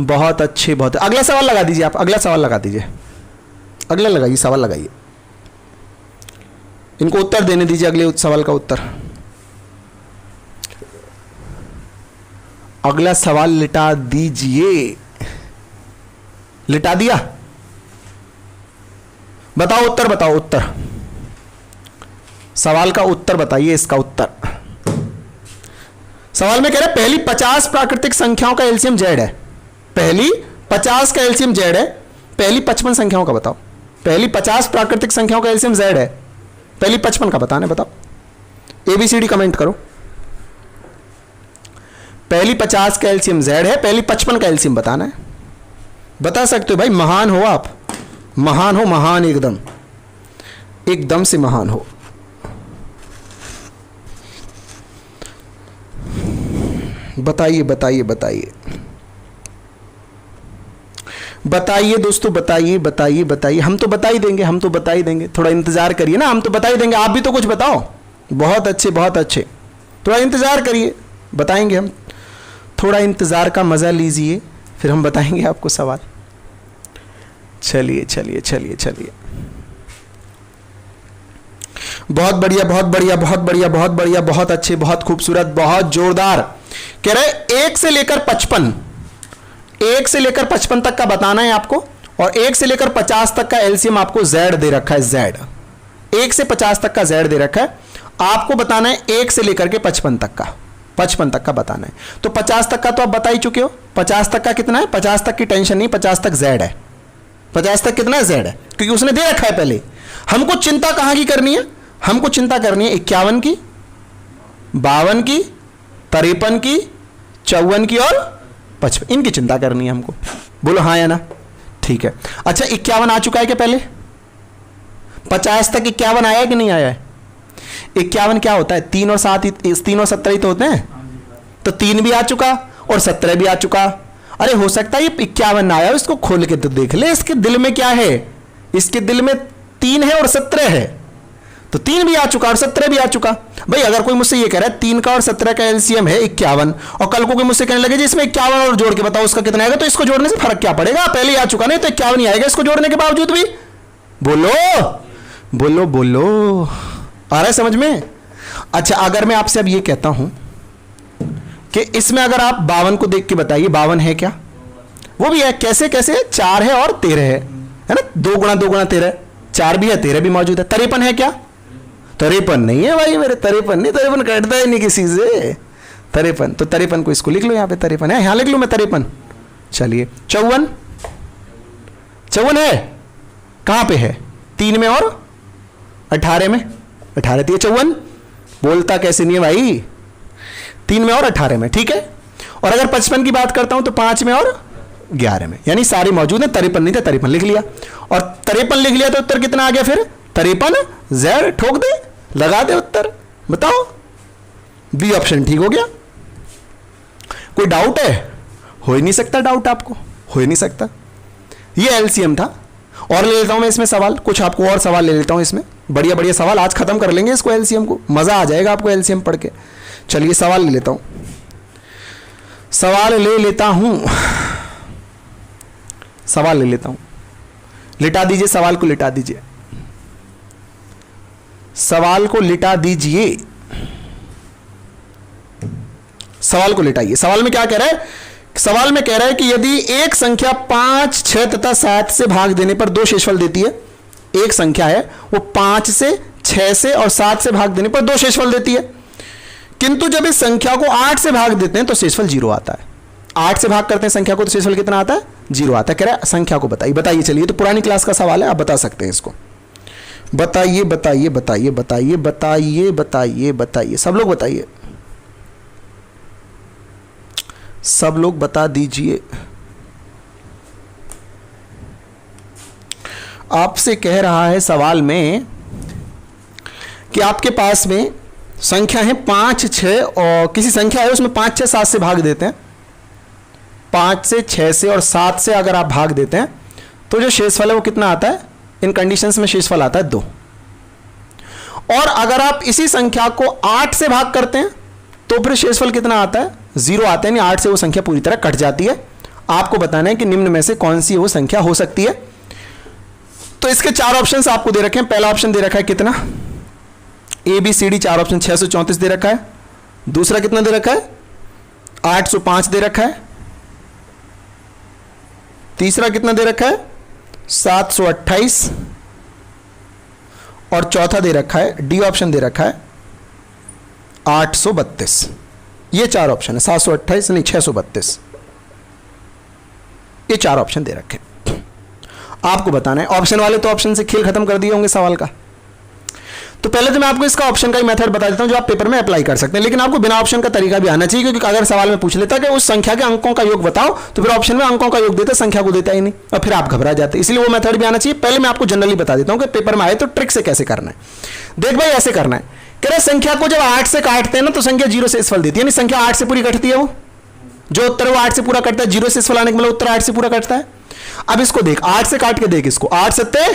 बहुत अच्छे, बहुत। अगला सवाल लगा दीजिए आप, अगला सवाल लगा दीजिए, अगला लगाइए, सवाल लगाइए, इनको उत्तर देने दीजिए अगले सवाल का उत्तर। अगला सवाल लिटा दीजिए। लिटा दिया? बताओ उत्तर, बताओ उत्तर, सवाल का उत्तर बताइए, इसका उत्तर। सवाल में कह रहे हैं पहली 50 प्राकृतिक संख्याओं का एलसीएम जेड है। पहली 50 का एलसीएम जेड है, पहली 55 संख्याओं का बताओ। पहली 50 प्राकृतिक संख्याओं का एलसीएम जेड है, पहली 55 का बताना है, बताओ। एबीसीडी कमेंट करो। पहली 50 का एलसीएम जेड है, पहली 55 का एलसीएम बताना है। बता सकते हो भाई, महान हो आप, महान हो, महान, एकदम एकदम से महान हो। बताइए बताइए बताइए बताइए दोस्तों, बताइए बताइए बताइए। हम तो बता ही देंगे, हम तो बता ही देंगे, थोड़ा इंतजार करिए ना, हम तो बता ही देंगे। आप भी तो कुछ बताओ। बहुत अच्छे, बहुत अच्छे, थोड़ा इंतजार करिए, बताएंगे हम। थोड़ा इंतजार का मजा लीजिए, फिर हम बताएंगे आपको सवाल। चलिए चलिए चलिए चलिए, बहुत बढ़िया, बहुत बढ़िया, बहुत बढ़िया, बहुत बढ़िया, बहुत अच्छे, बहुत खूबसूरत, बहुत जोरदार। कह रहे 1 से लेकर 55, 1 से लेकर 55 तक का बताना है आपको, और 1 से लेकर 50 तक का एलसीएम आपको जेड दे रखा है। जेड 1 से 50 तक का जेड दे रखा है, आपको बताना है 1 से लेकर के 55 तक का, 55 तक का बताना है। तो 50 तक का तो आप बता ही चुके हो। 50 तक का कितना है? 50 तक की टेंशन नहीं, 50 तक जेड है। 50 तक कितना है? जेड है, क्योंकि उसने दे रखा है पहले। हमको चिंता कहां की करनी है? हमको चिंता करनी है 51 की, 52 की, 53 की, 54 की और 55, इनकी चिंता करनी है हमको। बोलो हाँ या ना? ठीक है। अच्छा 51 आ चुका है क्या पहले? 50 तक 51 आया है कि नहीं आया है? 51 क्या होता है? 3 और 7, 3 और 17 ही तो होते हैं। तो 3 भी आ चुका और 17 भी आ चुका। अरे हो सकता है ये 51 आया, इसको खोल के तो देख ले, इसके दिल में क्या है। इसके दिल में 3 है और 17 है, तो 3 भी आ चुका और 17 भी आ चुका। भाई अगर कोई मुझसे ये कह रहा है 3 का और 17 का एलसीएम है 51, और कल को कोई मुझसे कहने लगे जी इसमें 51 और जोड़ के बताओ उसका कितना आएगा, तो इसको जोड़ने से फर्क क्या पड़ेगा? पहले आ चुका नहीं तो 51 ही आएगा इसको जोड़ने के बावजूद भी। बोलो बोलो बोलो, आ रहा है समझ में? अच्छा अगर मैं आपसे अब ये कहता हूं कि इसमें अगर आप 52 को देख के बताइए 52 है क्या? वो भी है। कैसे कैसे? 4 है और 13 है ना? 2 गुणा 2 गुणा 13, 4 भी है 13 भी मौजूद है। 53 है क्या? 53 नहीं है भाई मेरे, 53 नहीं, 53 कटता ही नहीं किसी से। 53, तो 53 को इसको लिख लो, यहाँ पे 53 है, यहाँ लिख लो मैं 53। चलिए 54, 54 है, कहां पे है? 3 में और 18 में। 18 थी 54, बोलता कैसे नहीं है भाई? 3 में और 18 में, ठीक है। और अगर 55 की बात करता हूं तो 5 में और 11 में, यानी सारे मौजूद है। 53 नहीं था, 53 लिख लिया, और 53 लिख लिया तो उत्तर कितना आ गया फिर? 53 जेड। ठोक दे, लगा दे उत्तर, बताओ। बी ऑप्शन ठीक हो गया। कोई डाउट है? हो ही नहीं सकता डाउट, आपको हो ही नहीं सकता। ये एलसीएम था। और ले लेता हूं मैं इसमें सवाल, कुछ आपको और सवाल ले लेता हूं इसमें, बढ़िया बढ़िया सवाल। आज खत्म कर लेंगे इसको, एलसीएम को, मजा आ जाएगा आपको एलसीएम पढ़ के। चलिए सवाल ले लेता हूं, सवाल ले लेता हूं, सवाल ले लेता हूं। लिटा दीजिए, सवाल को लिटा दीजिए, सवाल को लिटा दीजिए, सवाल को लिटाइए। सवाल में क्या कह रहा है? सवाल में कह रहा है कि यदि एक संख्या 5, 6 तथा 7 से भाग देने पर 2 शेषफल देती है, एक संख्या है वो 5 से, 6 से और 7 से भाग देने पर 2 शेषफल देती है, किंतु जब इस संख्या को 8 से भाग देते हैं तो शेषफल 0 आता है। 8 से भाग करते हैं संख्या को तो शेषफल कितना आता है? 0 आता है। कह रहा है संख्या को बताइए। बताइए, चलिए, तो पुरानी क्लास का सवाल है, आप बता सकते हैं इसको। बताइए बताइए बताइए बताइए बताइए बताइए बताइए, सब लोग बताइए, सब लोग बता दीजिए। आपसे कह रहा है सवाल में कि आपके पास में संख्या है 5, 6 और किसी संख्या है उसमें 5, 6, 7 से भाग देते हैं। 5 से, 6 से और 7 से अगर आप भाग देते हैं तो जो शेषफल है वो कितना आता है? इन कंडीशंस में शेषफल आता है 2। और अगर आप इसी संख्या को 8 से भाग करते हैं तो फिर शेषफल कितना आता है? 0 आता है। यानी 8 से वो संख्या पूरी तरह कट जाती है। आपको बताना है कि निम्न में से कौन सी वो संख्या हो सकती है। तो इसके 4 ऑप्शंस आपको दे रखे हैं। पहला ऑप्शन दे रखा है कितना? ABCD 4 ऑप्शन 634 दे रखा है। दूसरा कितना दे रखा है? 805 दे रखा है। तीसरा कितना दे रखा है? 728 और चौथा दे रखा है, डी ऑप्शन दे रखा है 832। ये 4 ऑप्शन है, 728 नहीं 632, ये 4 ऑप्शन दे रखे। आपको बताना है। ऑप्शन वाले तो ऑप्शन से खेल खत्म कर दिए होंगे सवाल का। तो पहले तो मैं आपको इसका ऑप्शन का ही मेथड बता देता हूं जो आप पेपर में अप्लाई कर सकते हैं, लेकिन आपको बिना ऑप्शन का तरीका भी आना चाहिए, क्योंकि अगर सवाल में पूछ लेता कि उस संख्या के अंकों का योग बताओ तो फिर ऑप्शन में अंकों का योग देता, संख्या को देता ही नहीं और फिर आप घबरा जाते। इसलिए वो मेथड भी आना चाहिए। पहले मैं आपको जनरली बता देता हूं कि पेपर में आए तो ट्रिक से कैसे करना है। देख भाई, ऐसे करना है। कह रहे संख्या को जब 8 से काटते हैं ना तो संख्या 0 से शेषफल देती है, यानी संख्या 8 से पूरी कटती है। वो जो उत्तर है वो 8 से पूरा कटता है। 0 से शेषफल आने के मतलब उत्तर 8 से पूरा कटता है। अब इसको देख, 8 से काट के देख इसको, 8 सत्ते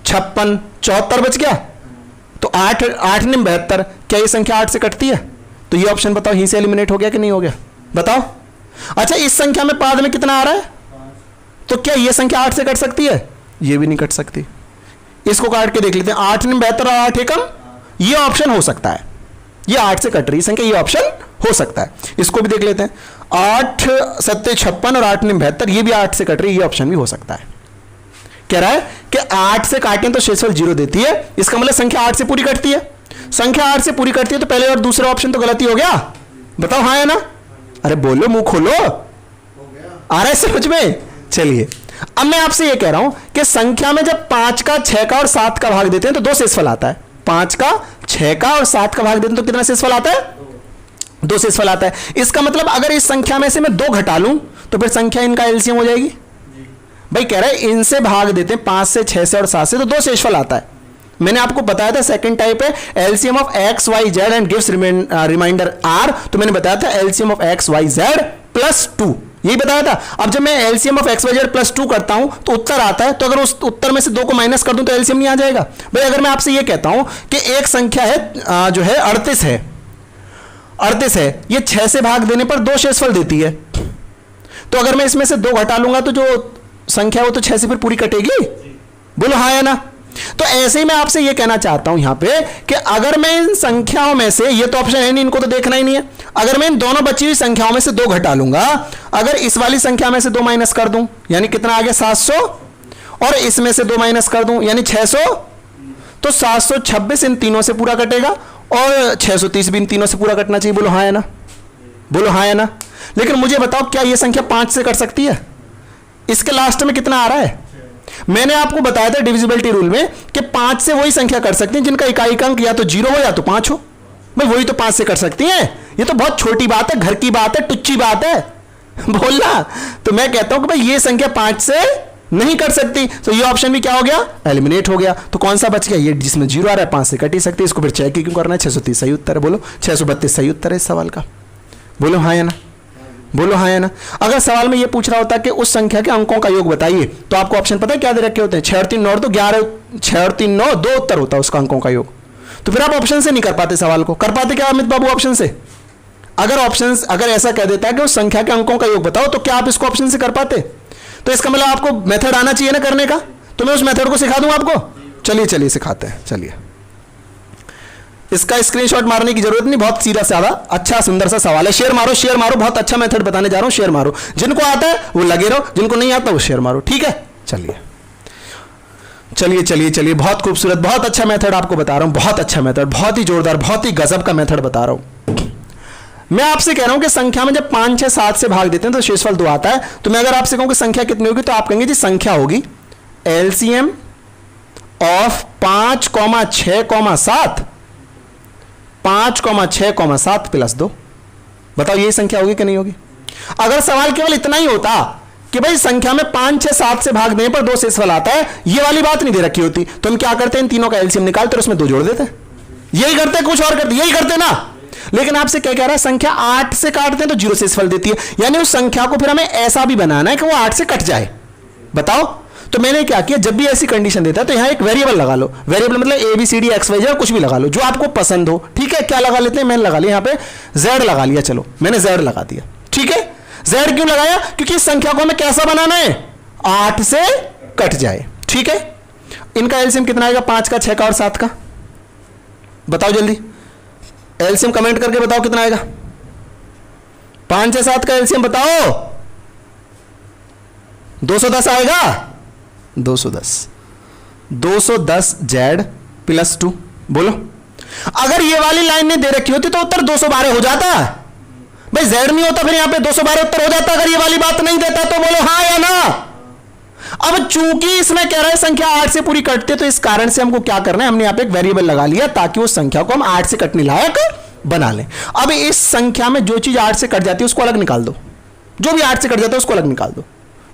56, 74 बच गया। तो 8 ने 72, क्या ये संख्या 8 से कटती है? तो ये ऑप्शन बताओ, यहीं से एलिमिनेट हो गया कि नहीं हो गया? बताओ। अच्छा, इस संख्या में पाद में कितना आ रहा है? तो क्या ये संख्या 8 से कट सकती है? ये भी नहीं कट सकती। इसको काट के देख लेते हैं। 8 ने 72 और 8 एकम, ये ऑप्शन हो सकता है। ये 8 से कट रही संख्या, ये ऑप्शन हो सकता है। इसको भी देख लेते हैं। 8 सत्ते 56 और 8 ने 72, ये भी 8 से कट रही, ये ऑप्शन भी हो सकता है। कह रहा है कि 8 से काटें तो शेषफल 0 देती है, इसका मतलब संख्या 8 से पूरी कटती है। संख्या 8 से पूरी कटती है तो पहले और दूसरा ऑप्शन तो गलत ही हो गया। बताओ हाँ या ना? अरे बोलो, मुंह खोलो, आ रहा है समझ में? चलिए, अब मैं आपसे ये कह रहा हूं कि संख्या में जब 5 का, 6 का और 7 का भाग देते हैं तो 2 शेषफल आता है। 5 का, 6 का और 7 का भाग देते हैं तो कितना शेषफल आता है? 2 शेषफल आता है। इसका मतलब अगर इस संख्या में से मैं 2 घटा लूं तो फिर संख्या इनका एलसीएम हो जाएगी। भाई कह रहा है इनसे भाग देते हैं 5 से, 6 से और 7 से तो 2 शेषफल आता है। मैंने आपको बताया था सेकंड टाइप है LCM of X Y Z and gives remainder R. तो मैंने बताया था LCM of X Y Z plus 2, यही बताया था। अब जब मैं LCM of X Y Z plus 2 करता हूं तो उत्तर आता है। तो अगर उस उत्तर में से 2 को माइनस कर दूं तो एलसीएम नहीं आ जाएगा। भाई अगर मैं आपसे यह कहता हूं कि एक संख्या है जो है 38 है, 38 है, ये 6 से भाग देने पर 2 शेषफल देती है, तो अगर मैं इसमें से 2 घटा लूंगा तो जो संख्या वो तो 6 से फिर पूरी कटेगी। बोलो हाँ या ना? तो ऐसे ही मैं आपसे ये कहना चाहता हूं यहां पे कि अगर मैं इन संख्याओं में से, ये तो ऑप्शन है नहीं, इनको तो देखना ही नहीं है, अगर मैं इन दोनों बची हुई संख्याओं में से 2 घटा लूंगा, अगर इस वाली संख्या में से 2 माइनस कर दूं यानी कितना आ गया 700, और इसमें से 2 माइनस कर दूं यानी 600, तो 726 इन तीनों से पूरा कटेगा और 630 भी इन तीनों से पूरा कटना चाहिए। बोलो हाँ या ना? बोलो हाँ या ना? लेकिन मुझे बताओ क्या यह संख्या 5 से कट सकती है? इसके लास्ट में कितना आ रहा है? मैंने आपको बताया था डिविजिबिलिटी रूल में कि 5 से वही संख्या कर सकती है जिनका इकाई अंक या तो 0 हो या तो 5 हो। भाई वही तो 5 से कर सकती हैं। ये तो बहुत छोटी बात है, घर की बात है, टुच्ची बात है, बोलना। तो मैं कहता हूं कि भाई ये संख्या 5 से नहीं कर सकती, तो ये ऑप्शन भी क्या हो गया? एलिमिनेट हो गया। तो कौन सा बच गया? ये जिसमें 0 आ रहा है, 5 से कट ही सकती है। इसको फिर चेक क्यों करना है? 630 सही उत्तर है। बोलो 632 सही उत्तर है इस सवाल का। बोलो हाँ या ना? बोलो हाँ या ना? अगर सवाल में ये पूछ रहा होता कि उस संख्या के अंकों का योग बताइए तो आपको ऑप्शन पता है क्या दे रखे होते हैं? 6 और 3 9, तो 11, 6 और 3 9, 2 उत्तर होता है उसका अंकों का योग। तो फिर आप ऑप्शन से नहीं कर पाते सवाल को। कर पाते क्या अमित बाबू ऑप्शन से? अगर ऐसा कह देता है कि उस संख्या के अंकों का योग बताओ तो क्या आप इसको ऑप्शन से कर पाते? तो इसका मतलब आपको मेथड आना चाहिए ना करने का। तो मैं उस मेथड को सिखा दूं आपको? चलिए चलिए सिखाते हैं। चलिए, इसका स्क्रीनशॉट मारने की जरूरत नहीं, बहुत सीधा साधा अच्छा सुंदर सा सवाल है। शेयर मारो, शेयर मारो, बहुत अच्छा मेथड बताने जा रहा हूं, शेयर मारो। जिनको आता है वो लगे रहो, जिनको नहीं आता वो शेयर मारो, ठीक है? चलिए चलिए चलिए चलिए, बहुत खूबसूरत, बहुत अच्छा मेथड आपको बता रहा हूं, बहुत अच्छा मेथड, बहुत ही जोरदार, बहुत ही गजब का मेथड बता रहा हूं। मैं आपसे कह रहा हूं कि संख्या में जब 5, 6, 7 से भाग देते हैं तो शेषफल 2 आता है। तो मैं अगर आपसे कहूं कि संख्या कितनी होगी, तो आप कहेंगे जी संख्या होगी एलसीएम ऑफ 5, 6, 7, 5, 6, 7 प्लस 2। बताओ ये संख्या होगी कि नहीं होगी? अगर सवाल केवल इतना ही होता कि भाई संख्या में 5, 6, 7 से भाग देने पर 2 शेषफल आता है, ये वाली बात नहीं दे रखी होती, तो हम क्या करते हैं, इन तीनों का एलसीएम निकालते और उसमें 2 जोड़ देते हैं। यही करते हैं, कुछ और करते, यही करते ना। लेकिन आपसे क्या कह रहा है, संख्या 8 से काटते हैं तो 0 शेषफल देती है, यानी उस संख्या को फिर हमें ऐसा भी बनाना है कि वो 8 से कट जाए। बताओ, तो मैंने क्या किया, जब भी ऐसी कंडीशन देता है तो यहां एक वेरिएबल लगा लो। वेरिएबल मतलब ABCD XYZ कुछ भी लगा लो जो आपको पसंद हो, ठीक है? क्या लगा लेते हैं, मैंने लगा लिया यहां पे Z लगा लिया। चलो मैंने Z लगा दिया, ठीक है? Z क्यों लगाया? क्योंकि इस संख्या को हमें कैसा बनाना है, 8 से कट जाए, ठीक है? इनका एलसीएम कितना आएगा, 5 का, 6 का और 7 का? बताओ जल्दी, एलसीएम कमेंट करके बताओ कितना आएगा। 5, 6, 7 का एलसीएम बताओ। 210 आएगा। 210 Z प्लस 2। बोलो, अगर ये वाली लाइन ने दे रखी होती तो उत्तर 212 हो जाता। भाई Z नहीं होता, फिर यहां पे 212 उत्तर हो जाता। अगर ये वाली बात नहीं देता तो बोलो हाँ या ना। अब चूंकि इसमें कह रहा है संख्या 8 से पूरी कटती है, तो इस कारण से हमको क्या करना है, हमने यहां पे एक वेरिएबल लगा लिया ताकि उस संख्या को हम 8 से कटने लायक बना लें। अब इस संख्या में जो चीज 8 से कट जाती है उसको अलग निकाल दो, जो भी 8 से कट जाता है उसको अलग निकाल दो।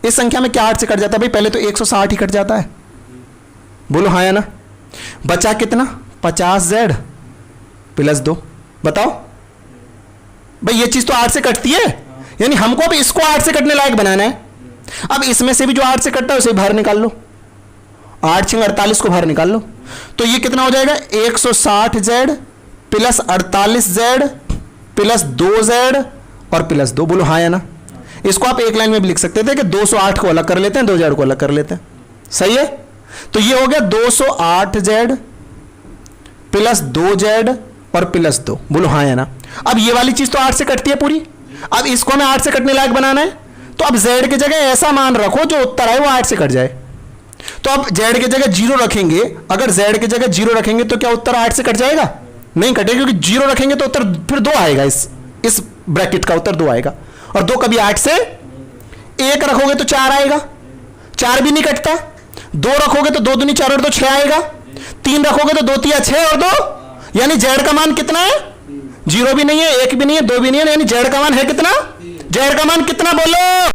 इस संख्या में क्या 8 से कट जाता है, भाई पहले तो 160 ही कट जाता है। बोलो हाँ या ना। बचा कितना, 50Z प्लस 2। बताओ भाई, ये चीज तो 8 से कटती है, यानी हमको अब इसको 8 से कटने लायक बनाना है। अब इसमें से भी जो 8 से कटता है उसे बाहर निकाल लो, 8 6 48 को बाहर निकाल लो। तो ये कितना हो जाएगा, 160Z plus 48Z plus 2Z और प्लस 2। बोलो हाँ या ना। इसको आप एक लाइन में भी लिख सकते थे कि 208 को अलग कर लेते हैं, 2Z को अलग कर लेते हैं, सही है? तो ये हो गया 208Z प्लस 2Z और प्लस 2। बोलो हाँ या ना। अब ये वाली चीज तो 8 से कटती है पूरी, अब इसको हमें 8 से कटने लायक बनाना है। तो अब Z की जगह ऐसा मान रखो जो उत्तर आए वो 8 से कट जाए। तो अब Z की जगह 0 रखेंगे, अगर Z की जगह 0 रखेंगे तो क्या उत्तर 8 से कट जाएगा? नहीं कटेगा, क्योंकि 0 रखेंगे तो उत्तर फिर 2 आएगा, इस ब्रैकेट का उत्तर 2 आएगा। और 2 कभी 8 से 1 रखोगे तो 4 आएगा, 4 भी नहीं कटता। 2 रखोगे तो 2 दूनी 4 और 2 6 आएगा। 3 रखोगे तो 2 3 6 और 2, यानी Z का मान कितना है, 0 भी नहीं है, 1 भी नहीं है, 2 भी नहीं है, यानी Z का मान है कितना, Z का मान कितना बोलो,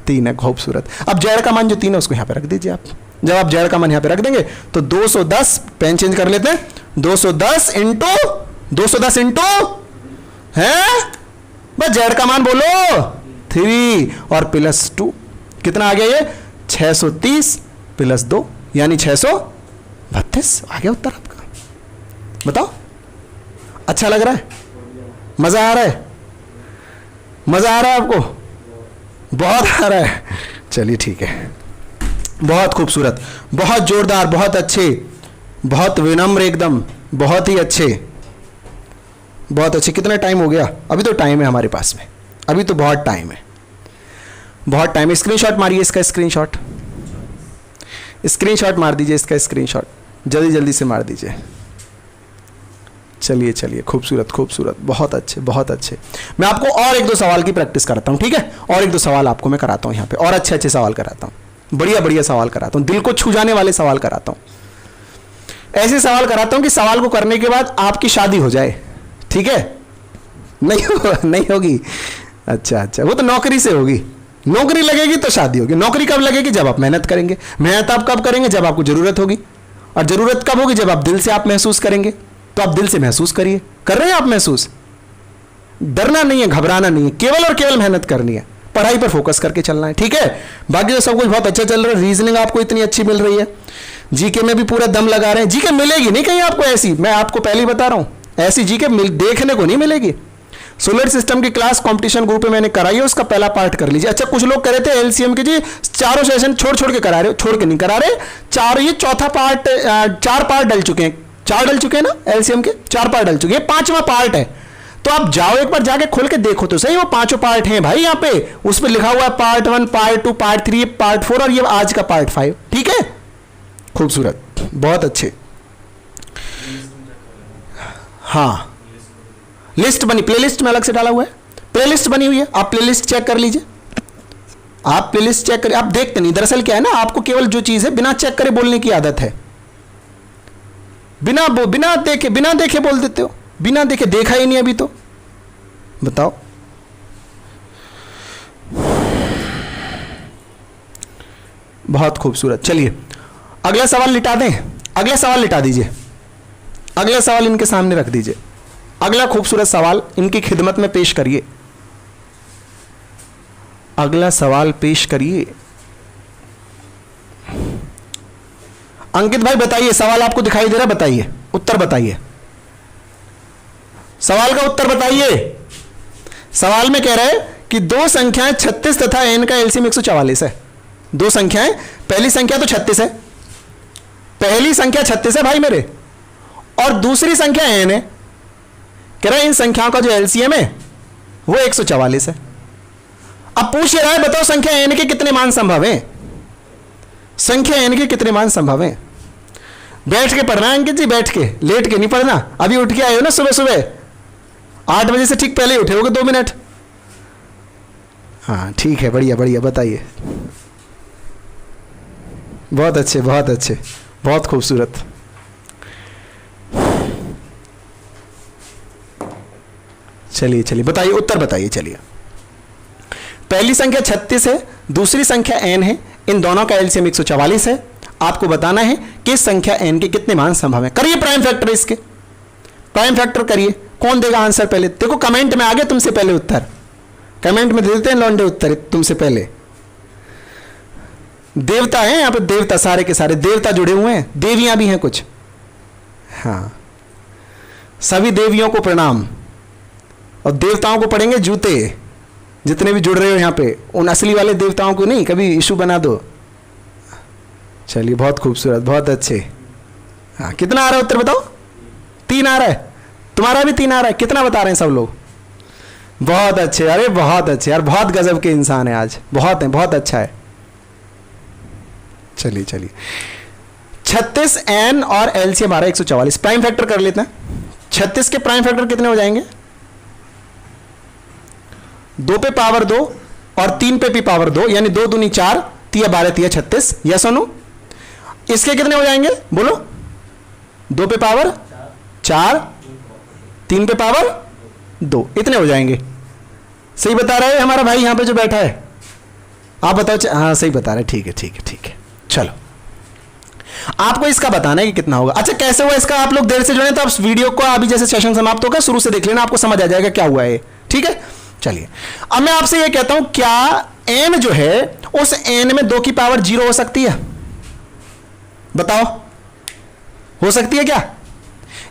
3 है। खूबसूरत। अब Z का मान जो 3 है उसको यहां पे रख दीजिए आप। जब आप Z का मान यहां पे रख देंगे तो 210, पेन चेंज कर लेते हैं, 210 इंटू है बस Z का मान बोलो 3 और प्लस 2 कितना आ गया, ये 630 प्लस 2 यानी 632 आ गया उत्तर आपका। बताओ, अच्छा लग रहा है, मजा आ रहा है, मजा आ रहा है आपको, बहुत आ रहा है। चलिए ठीक है, बहुत खूबसूरत, बहुत जोरदार, बहुत अच्छे, बहुत विनम्र, एकदम बहुत ही अच्छे, बहुत अच्छे। कितना टाइम हो गया? अभी तो टाइम है हमारे पास में, अभी तो बहुत टाइम है, बहुत टाइम है। स्क्रीनशॉट मारिए इसका, स्क्रीनशॉट मार दीजिए इसका, स्क्रीनशॉट जल्दी जल्दी से मार दीजिए। चलिए चलिए, खूबसूरत खूबसूरत, बहुत अच्छे बहुत अच्छे। मैं आपको और 1-2 सवाल की प्रैक्टिस कराता हूँ, ठीक है? और 1-2 सवाल आपको मैं कराता हूँ यहाँ पे, और अच्छे अच्छे सवाल कराता हूँ, बढ़िया बढ़िया सवाल कराता हूँ, दिल को छू जाने वाले सवाल कराता हूँ। ऐसे सवाल कराता हूँ कि सवाल को करने के बाद आपकी शादी हो जाए, ठीक है? नहीं होगी? अच्छा अच्छा, वो तो नौकरी से होगी, नौकरी लगेगी तो शादी होगी। नौकरी कब लगेगी? जब आप मेहनत करेंगे। मेहनत आप कब करेंगे? जब आपको जरूरत होगी। और जरूरत कब होगी? जब आप दिल से आप महसूस करेंगे। तो आप दिल से महसूस करिए, कर रहे हैं आप महसूस? डरना नहीं है, घबराना नहीं है, केवल और केवल मेहनत करनी है, पढ़ाई पर फोकस करके चलना है, ठीक है? बाकी तो सब कुछ बहुत अच्छा चल रहा है, रीजनिंग आपको इतनी अच्छी मिल रही है, जीके में भी पूरा दम लगा रहे हैं। जीके मिलेगी नहीं कहीं आपको ऐसी, मैं आपको पहले ही बता रहा हूं, ऐसी जीके देखने को नहीं मिलेगी। सोलर सिस्टम की क्लास कंपटीशन ग्रुप में मैंने कराई है, उसका पहला पार्ट कर लीजिए। अच्छा कुछ लोग कह रहे थे एलसीएम के जी चारों सेशन छोड़ छोड़ के करा रहे हो, छोड़ के नहीं करा रहे, चार, ये चौथा पार्ट, 4 पार्ट डल चुके हैं, 4 डल चुके हैं ना एलसीएम के, 4 पार्ट डल चुके हैं, 5वां पार्ट है। तो आप जाओ एक बार जाके खोल के देखो तो सही, वो 5 पार्ट हैं भाई यहाँ पे, उस पर लिखा हुआ है पार्ट 1, पार्ट 2, पार्ट 3, पार्ट 4 और ये आज का पार्ट 5। ठीक है, खूबसूरत, बहुत अच्छे। हाँ लिस्ट बनी, प्लेलिस्ट में अलग से डाला हुआ है, प्लेलिस्ट बनी हुई है, आप प्लेलिस्ट चेक कर लीजिए, आप प्लेलिस्ट चेक करिए। आप देखते नहीं, दरअसल क्या है ना, आपको केवल जो चीज है बिना चेक करे बोलने की आदत है, बिना देखे बोल देते हो, बिना देखे, देखा ही नहीं अभी तो, बताओ। बहुत खूबसूरत। चलिए अगला सवाल लिटा दें, अगला सवाल लिटा दीजिए, अगला सवाल इनके सामने रख दीजिए, अगला खूबसूरत सवाल इनकी खिदमत में पेश करिए, अगला सवाल पेश करिए। अंकित भाई बताइए, सवाल आपको दिखाई दे रहा है, बताइए, उत्तर बताइए, सवाल का उत्तर बताइए। सवाल में कह रहा है कि दो संख्याएं 36 तथा n का एलसीएम 144 है। दो संख्याएं, पहली संख्या तो 36 है, पहली संख्या 36 है भाई मेरे, और दूसरी संख्या n है। कह रहा है इन संख्याओं का जो एलसीएम है वो 144 है। अब पूछ रहा है बताओ संख्या n के कितने मान संभव हैं, संख्या n के कितने मान संभव हैं। बैठ के पढ़ना है अंकित जी, बैठ के, लेट के नहीं पढ़ना। अभी उठ के आए हो ना सुबह सुबह, 8 बजे से ठीक पहले ही उठे होगे 2 मिनट। हाँ ठीक है, बढ़िया बढ़िया, बताइए। बहुत अच्छे, बहुत अच्छे, बहुत खूबसूरत। चलिए चलिए बताइए, उत्तर बताइए। चलिए पहली संख्या 36 है, दूसरी संख्या n है, इन दोनों का एलसीएम 144 है। आपको बताना है कि संख्या n के कितने मान संभव है। करिए प्राइम फैक्टर, इसके प्राइम फैक्टर करिए। कौन देगा आंसर पहले? देखो कमेंट में आ गया तुमसे पहले उत्तर, कमेंट में दे देते हैं लौंडे उत्तर तुमसे पहले। देवता हैं यहां पे, देवता, सारे के सारे देवता जुड़े हुए हैं, देवियां भी हैं कुछ। हाँ सभी देवियों को प्रणाम, और देवताओं को पड़ेंगे जूते, जितने भी जुड़ रहे हो यहां पे, उन असली वाले देवताओं को नहीं, कभी इशू बना दो। चलिए बहुत खूबसूरत, बहुत अच्छे। हाँ कितना आ रहा है उत्तर बताओ? 3 आ रहा है, तुम्हारा भी 3 आ रहा है। कितना बता रहे हैं सब लोग? बहुत अच्छे, अरे बहुत अच्छे यार, बहुत गजब के इंसान है आज, बहुत है, बहुत अच्छा है। चलिए चलिए 36 n और एलसीएम आ रहा है 144। प्राइम फैक्टर कर लेते हैं। 36 के प्राइम फैक्टर कितने हो जाएंगे? 2 पे पावर 2 और 3 पे भी पावर 2, यानी 2 दूनी 4, 3 12 3 36। यस और नो? इसके कितने हो जाएंगे बोलो? 2 पे पावर 4, 3 पे पावर 2, इतने हो जाएंगे। सही बता रहा है हमारा भाई यहां पे जो बैठा है? आप बताओ। हाँ सही बता रहे, ठीक है ठीक है ठीक है। चलो आपको इसका बताना है कि कितना होगा। अच्छा कैसे हुआ इसका? आप लोग देर से जुड़े तो आप वीडियो को अभी जैसे सेशन समाप्त होगा शुरू से देख लेना, आपको समझ आ जाएगा क्या हुआ है। ठीक है चलिए अब मैं आपसे ये कहता हूं, क्या n जो है उस n में 2 की पावर 0 हो सकती है? बताओ, हो सकती है क्या?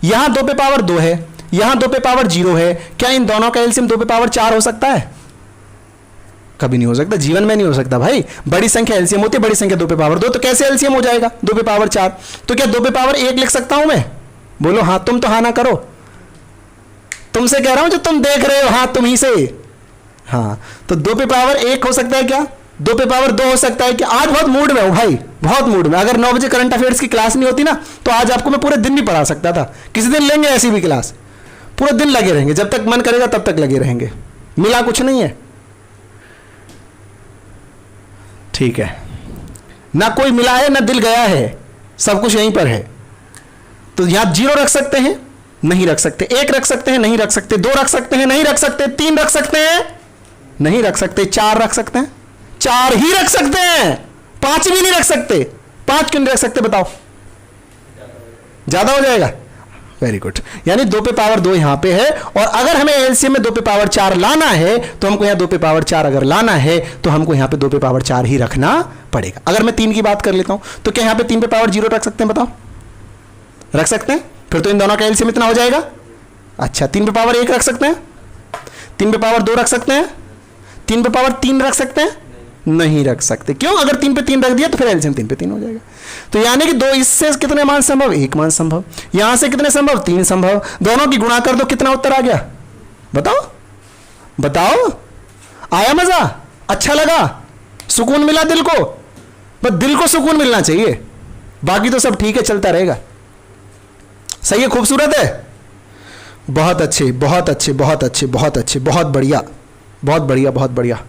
यहां 2 पे पावर 2 है, यहां 2 पे पावर 0 है, क्या इन दोनों का एलसीएम 2 पे पावर 4 हो सकता है? कभी नहीं हो सकता, जीवन में नहीं हो सकता भाई। बड़ी संख्या एलसीएम होती है, बड़ी संख्या 2 पे पावर 2, तो कैसे एलसीएम हो जाएगा 2 पे पावर 4? तो क्या 2 पे पावर 1 लिख सकता हूं मैं? बोलो हाँ, तुम तो हाँ ना करो, तुमसे कह रहा हूं जो तुम देख रहे हो, हाँ तुम ही से। हाँ तो 2 पे पावर 1 हो सकता है क्या? 2 पे पावर 2 हो सकता है क्या? आज बहुत मूड में हूं भाई, बहुत मूड में। अगर 9 बजे करंट अफेयर्स की क्लास नहीं होती ना तो आज आपको मैं पूरे दिन भी पढ़ा सकता था। किसी दिन लेंगे ऐसी भी क्लास, पूरे दिन लगे रहेंगे, जब तक मन करेगा तब तक लगे रहेंगे। मिला कुछ नहीं है, ठीक है ना, कोई मिला है ना दिल गया है, सब कुछ यहीं पर है। तो यहां 0 रख सकते हैं, नहीं रख सकते। 1 रख सकते हैं, नहीं रख सकते। 2 रख सकते हैं, नहीं रख सकते। 3 रख सकते हैं, नहीं रख सकते। 4 रख सकते हैं, 4 ही रख सकते हैं, 5 भी नहीं रख सकते। 5 क्यों नहीं रख सकते बताओ? ज्यादा हो जाएगा। वेरी गुड, यानी 2 पे पावर 2 यहां पे है, और अगर हमें एलसीएम में 2 पे पावर 4 लाना है तो हमको यहां 2 पे पावर 4 अगर लाना है तो हमको यहां पे 2 पे पावर 4 ही रखना पड़ेगा। अगर मैं 3 की बात कर लेता हूं तो क्या यहां पे 3 पे पावर 0 रख सकते हैं? बताओ, रख सकते हैं? फिर तो इन दोनों का एलसीएम इतना हो जाएगा। अच्छा 3 पे पावर 1 रख सकते हैं? 3 पे पावर 2 रख सकते हैं? 3 पे पावर 3 रख सकते हैं? नहीं रख सकते। क्यों? अगर 3 पे 3 रख दिया तो फिर एलसीएम 3 पे 3 हो जाएगा। तो यानी कि 2 इससे कितने मान संभव? 1 मान संभव। यहां से कितने संभव? 3 संभव। दोनों की गुणा कर दो, कितना उत्तर आ गया? बताओ बताओ। आया मजा? अच्छा लगा? सुकून मिला दिल को? बस दिल को सुकून मिलना चाहिए, बाकी तो सब ठीक है, चलता रहेगा। सही है? खूबसूरत है? बहुत अच्छे बहुत अच्छे बहुत अच्छे बहुत अच्छे, बहुत बढ़िया बहुत बढ़िया बहुत बढ़िया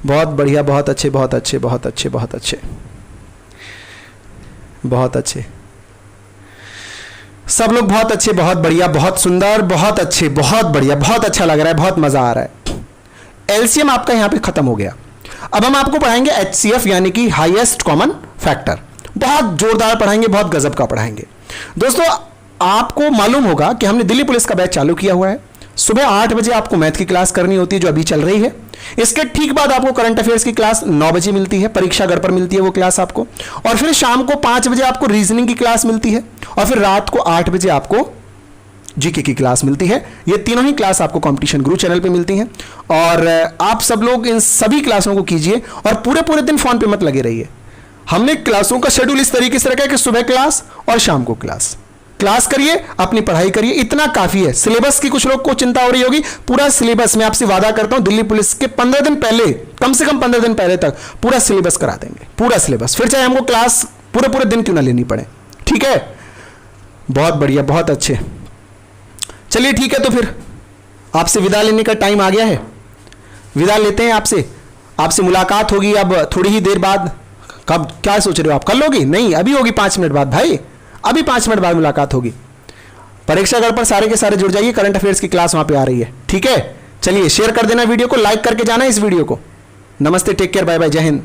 बहुत बढ़िया, बहुत अच्छे बहुत अच्छे बहुत अच्छे बहुत अच्छे बहुत अच्छे, सब लोग बहुत अच्छे, बहुत बढ़िया, बहुत सुंदर, बहुत अच्छे, बहुत बढ़िया, बहुत अच्छा लग रहा है, बहुत मजा आ रहा है। एलसीएम आपका यहां पे खत्म हो गया। अब हम आपको पढ़ाएंगे एचसीएफ यानी कि हाईएस्ट कॉमन फैक्टर। बहुत जोरदार पढ़ाएंगे, बहुत गजब का पढ़ाएंगे। दोस्तों आपको मालूम होगा कि हमने दिल्ली पुलिस का बैच चालू किया हुआ है। सुबह 8 बजे आपको मैथ की क्लास करनी होती है जो अभी चल रही है। इसके ठीक बाद आपको करंट अफेयर्स की क्लास 9 बजे मिलती है, परीक्षा गढ़ पर मिलती है वो क्लास आपको। और फिर शाम को 5 बजे आपको रीजनिंग की क्लास मिलती है, और फिर रात को 8 बजे आपको जीके की क्लास मिलती है। ये तीनों ही क्लास आपको कंपटीशन गुरु चैनल पे मिलती हैं। और आप सब लोग इन सभी क्लासों को कीजिए और पूरे पूरे दिन फोन पे मत लगे रहिए। हमने क्लासों का शेड्यूल इस तरीके से रखा है कि सुबह क्लास और शाम को क्लास करिए, अपनी पढ़ाई करिए, इतना काफी है। सिलेबस की कुछ लोग को चिंता हो रही होगी, पूरा सिलेबस मैं आपसे वादा करता हूं दिल्ली पुलिस के 15 दिन पहले, कम से कम 15 दिन पहले तक पूरा सिलेबस करा देंगे, पूरा सिलेबस। फिर चाहे हमको क्लास पूरे पूरे दिन क्यों ना लेनी पड़े। ठीक है? बहुत बढ़िया, बहुत अच्छे। चलिए ठीक है, तो फिर आपसे विदा लेने का टाइम आ गया है। विदा लेते हैं आपसे मुलाकात होगी अब थोड़ी ही देर बाद। कब? क्या सोच रहे हो आप? कल होगी? नहीं, अभी होगी 5 मिनट बाद भाई, अभी 5 मिनट बाद मुलाकात होगी। परीक्षा गढ़ पर सारे के सारे जुड़ जाइए, करंट अफेयर्स की क्लास वहां पे आ रही है। ठीक है? चलिए शेयर कर देना वीडियो को, लाइक करके जाना इस वीडियो को। नमस्ते, टेक केयर, बाय बाय, जय हिंद।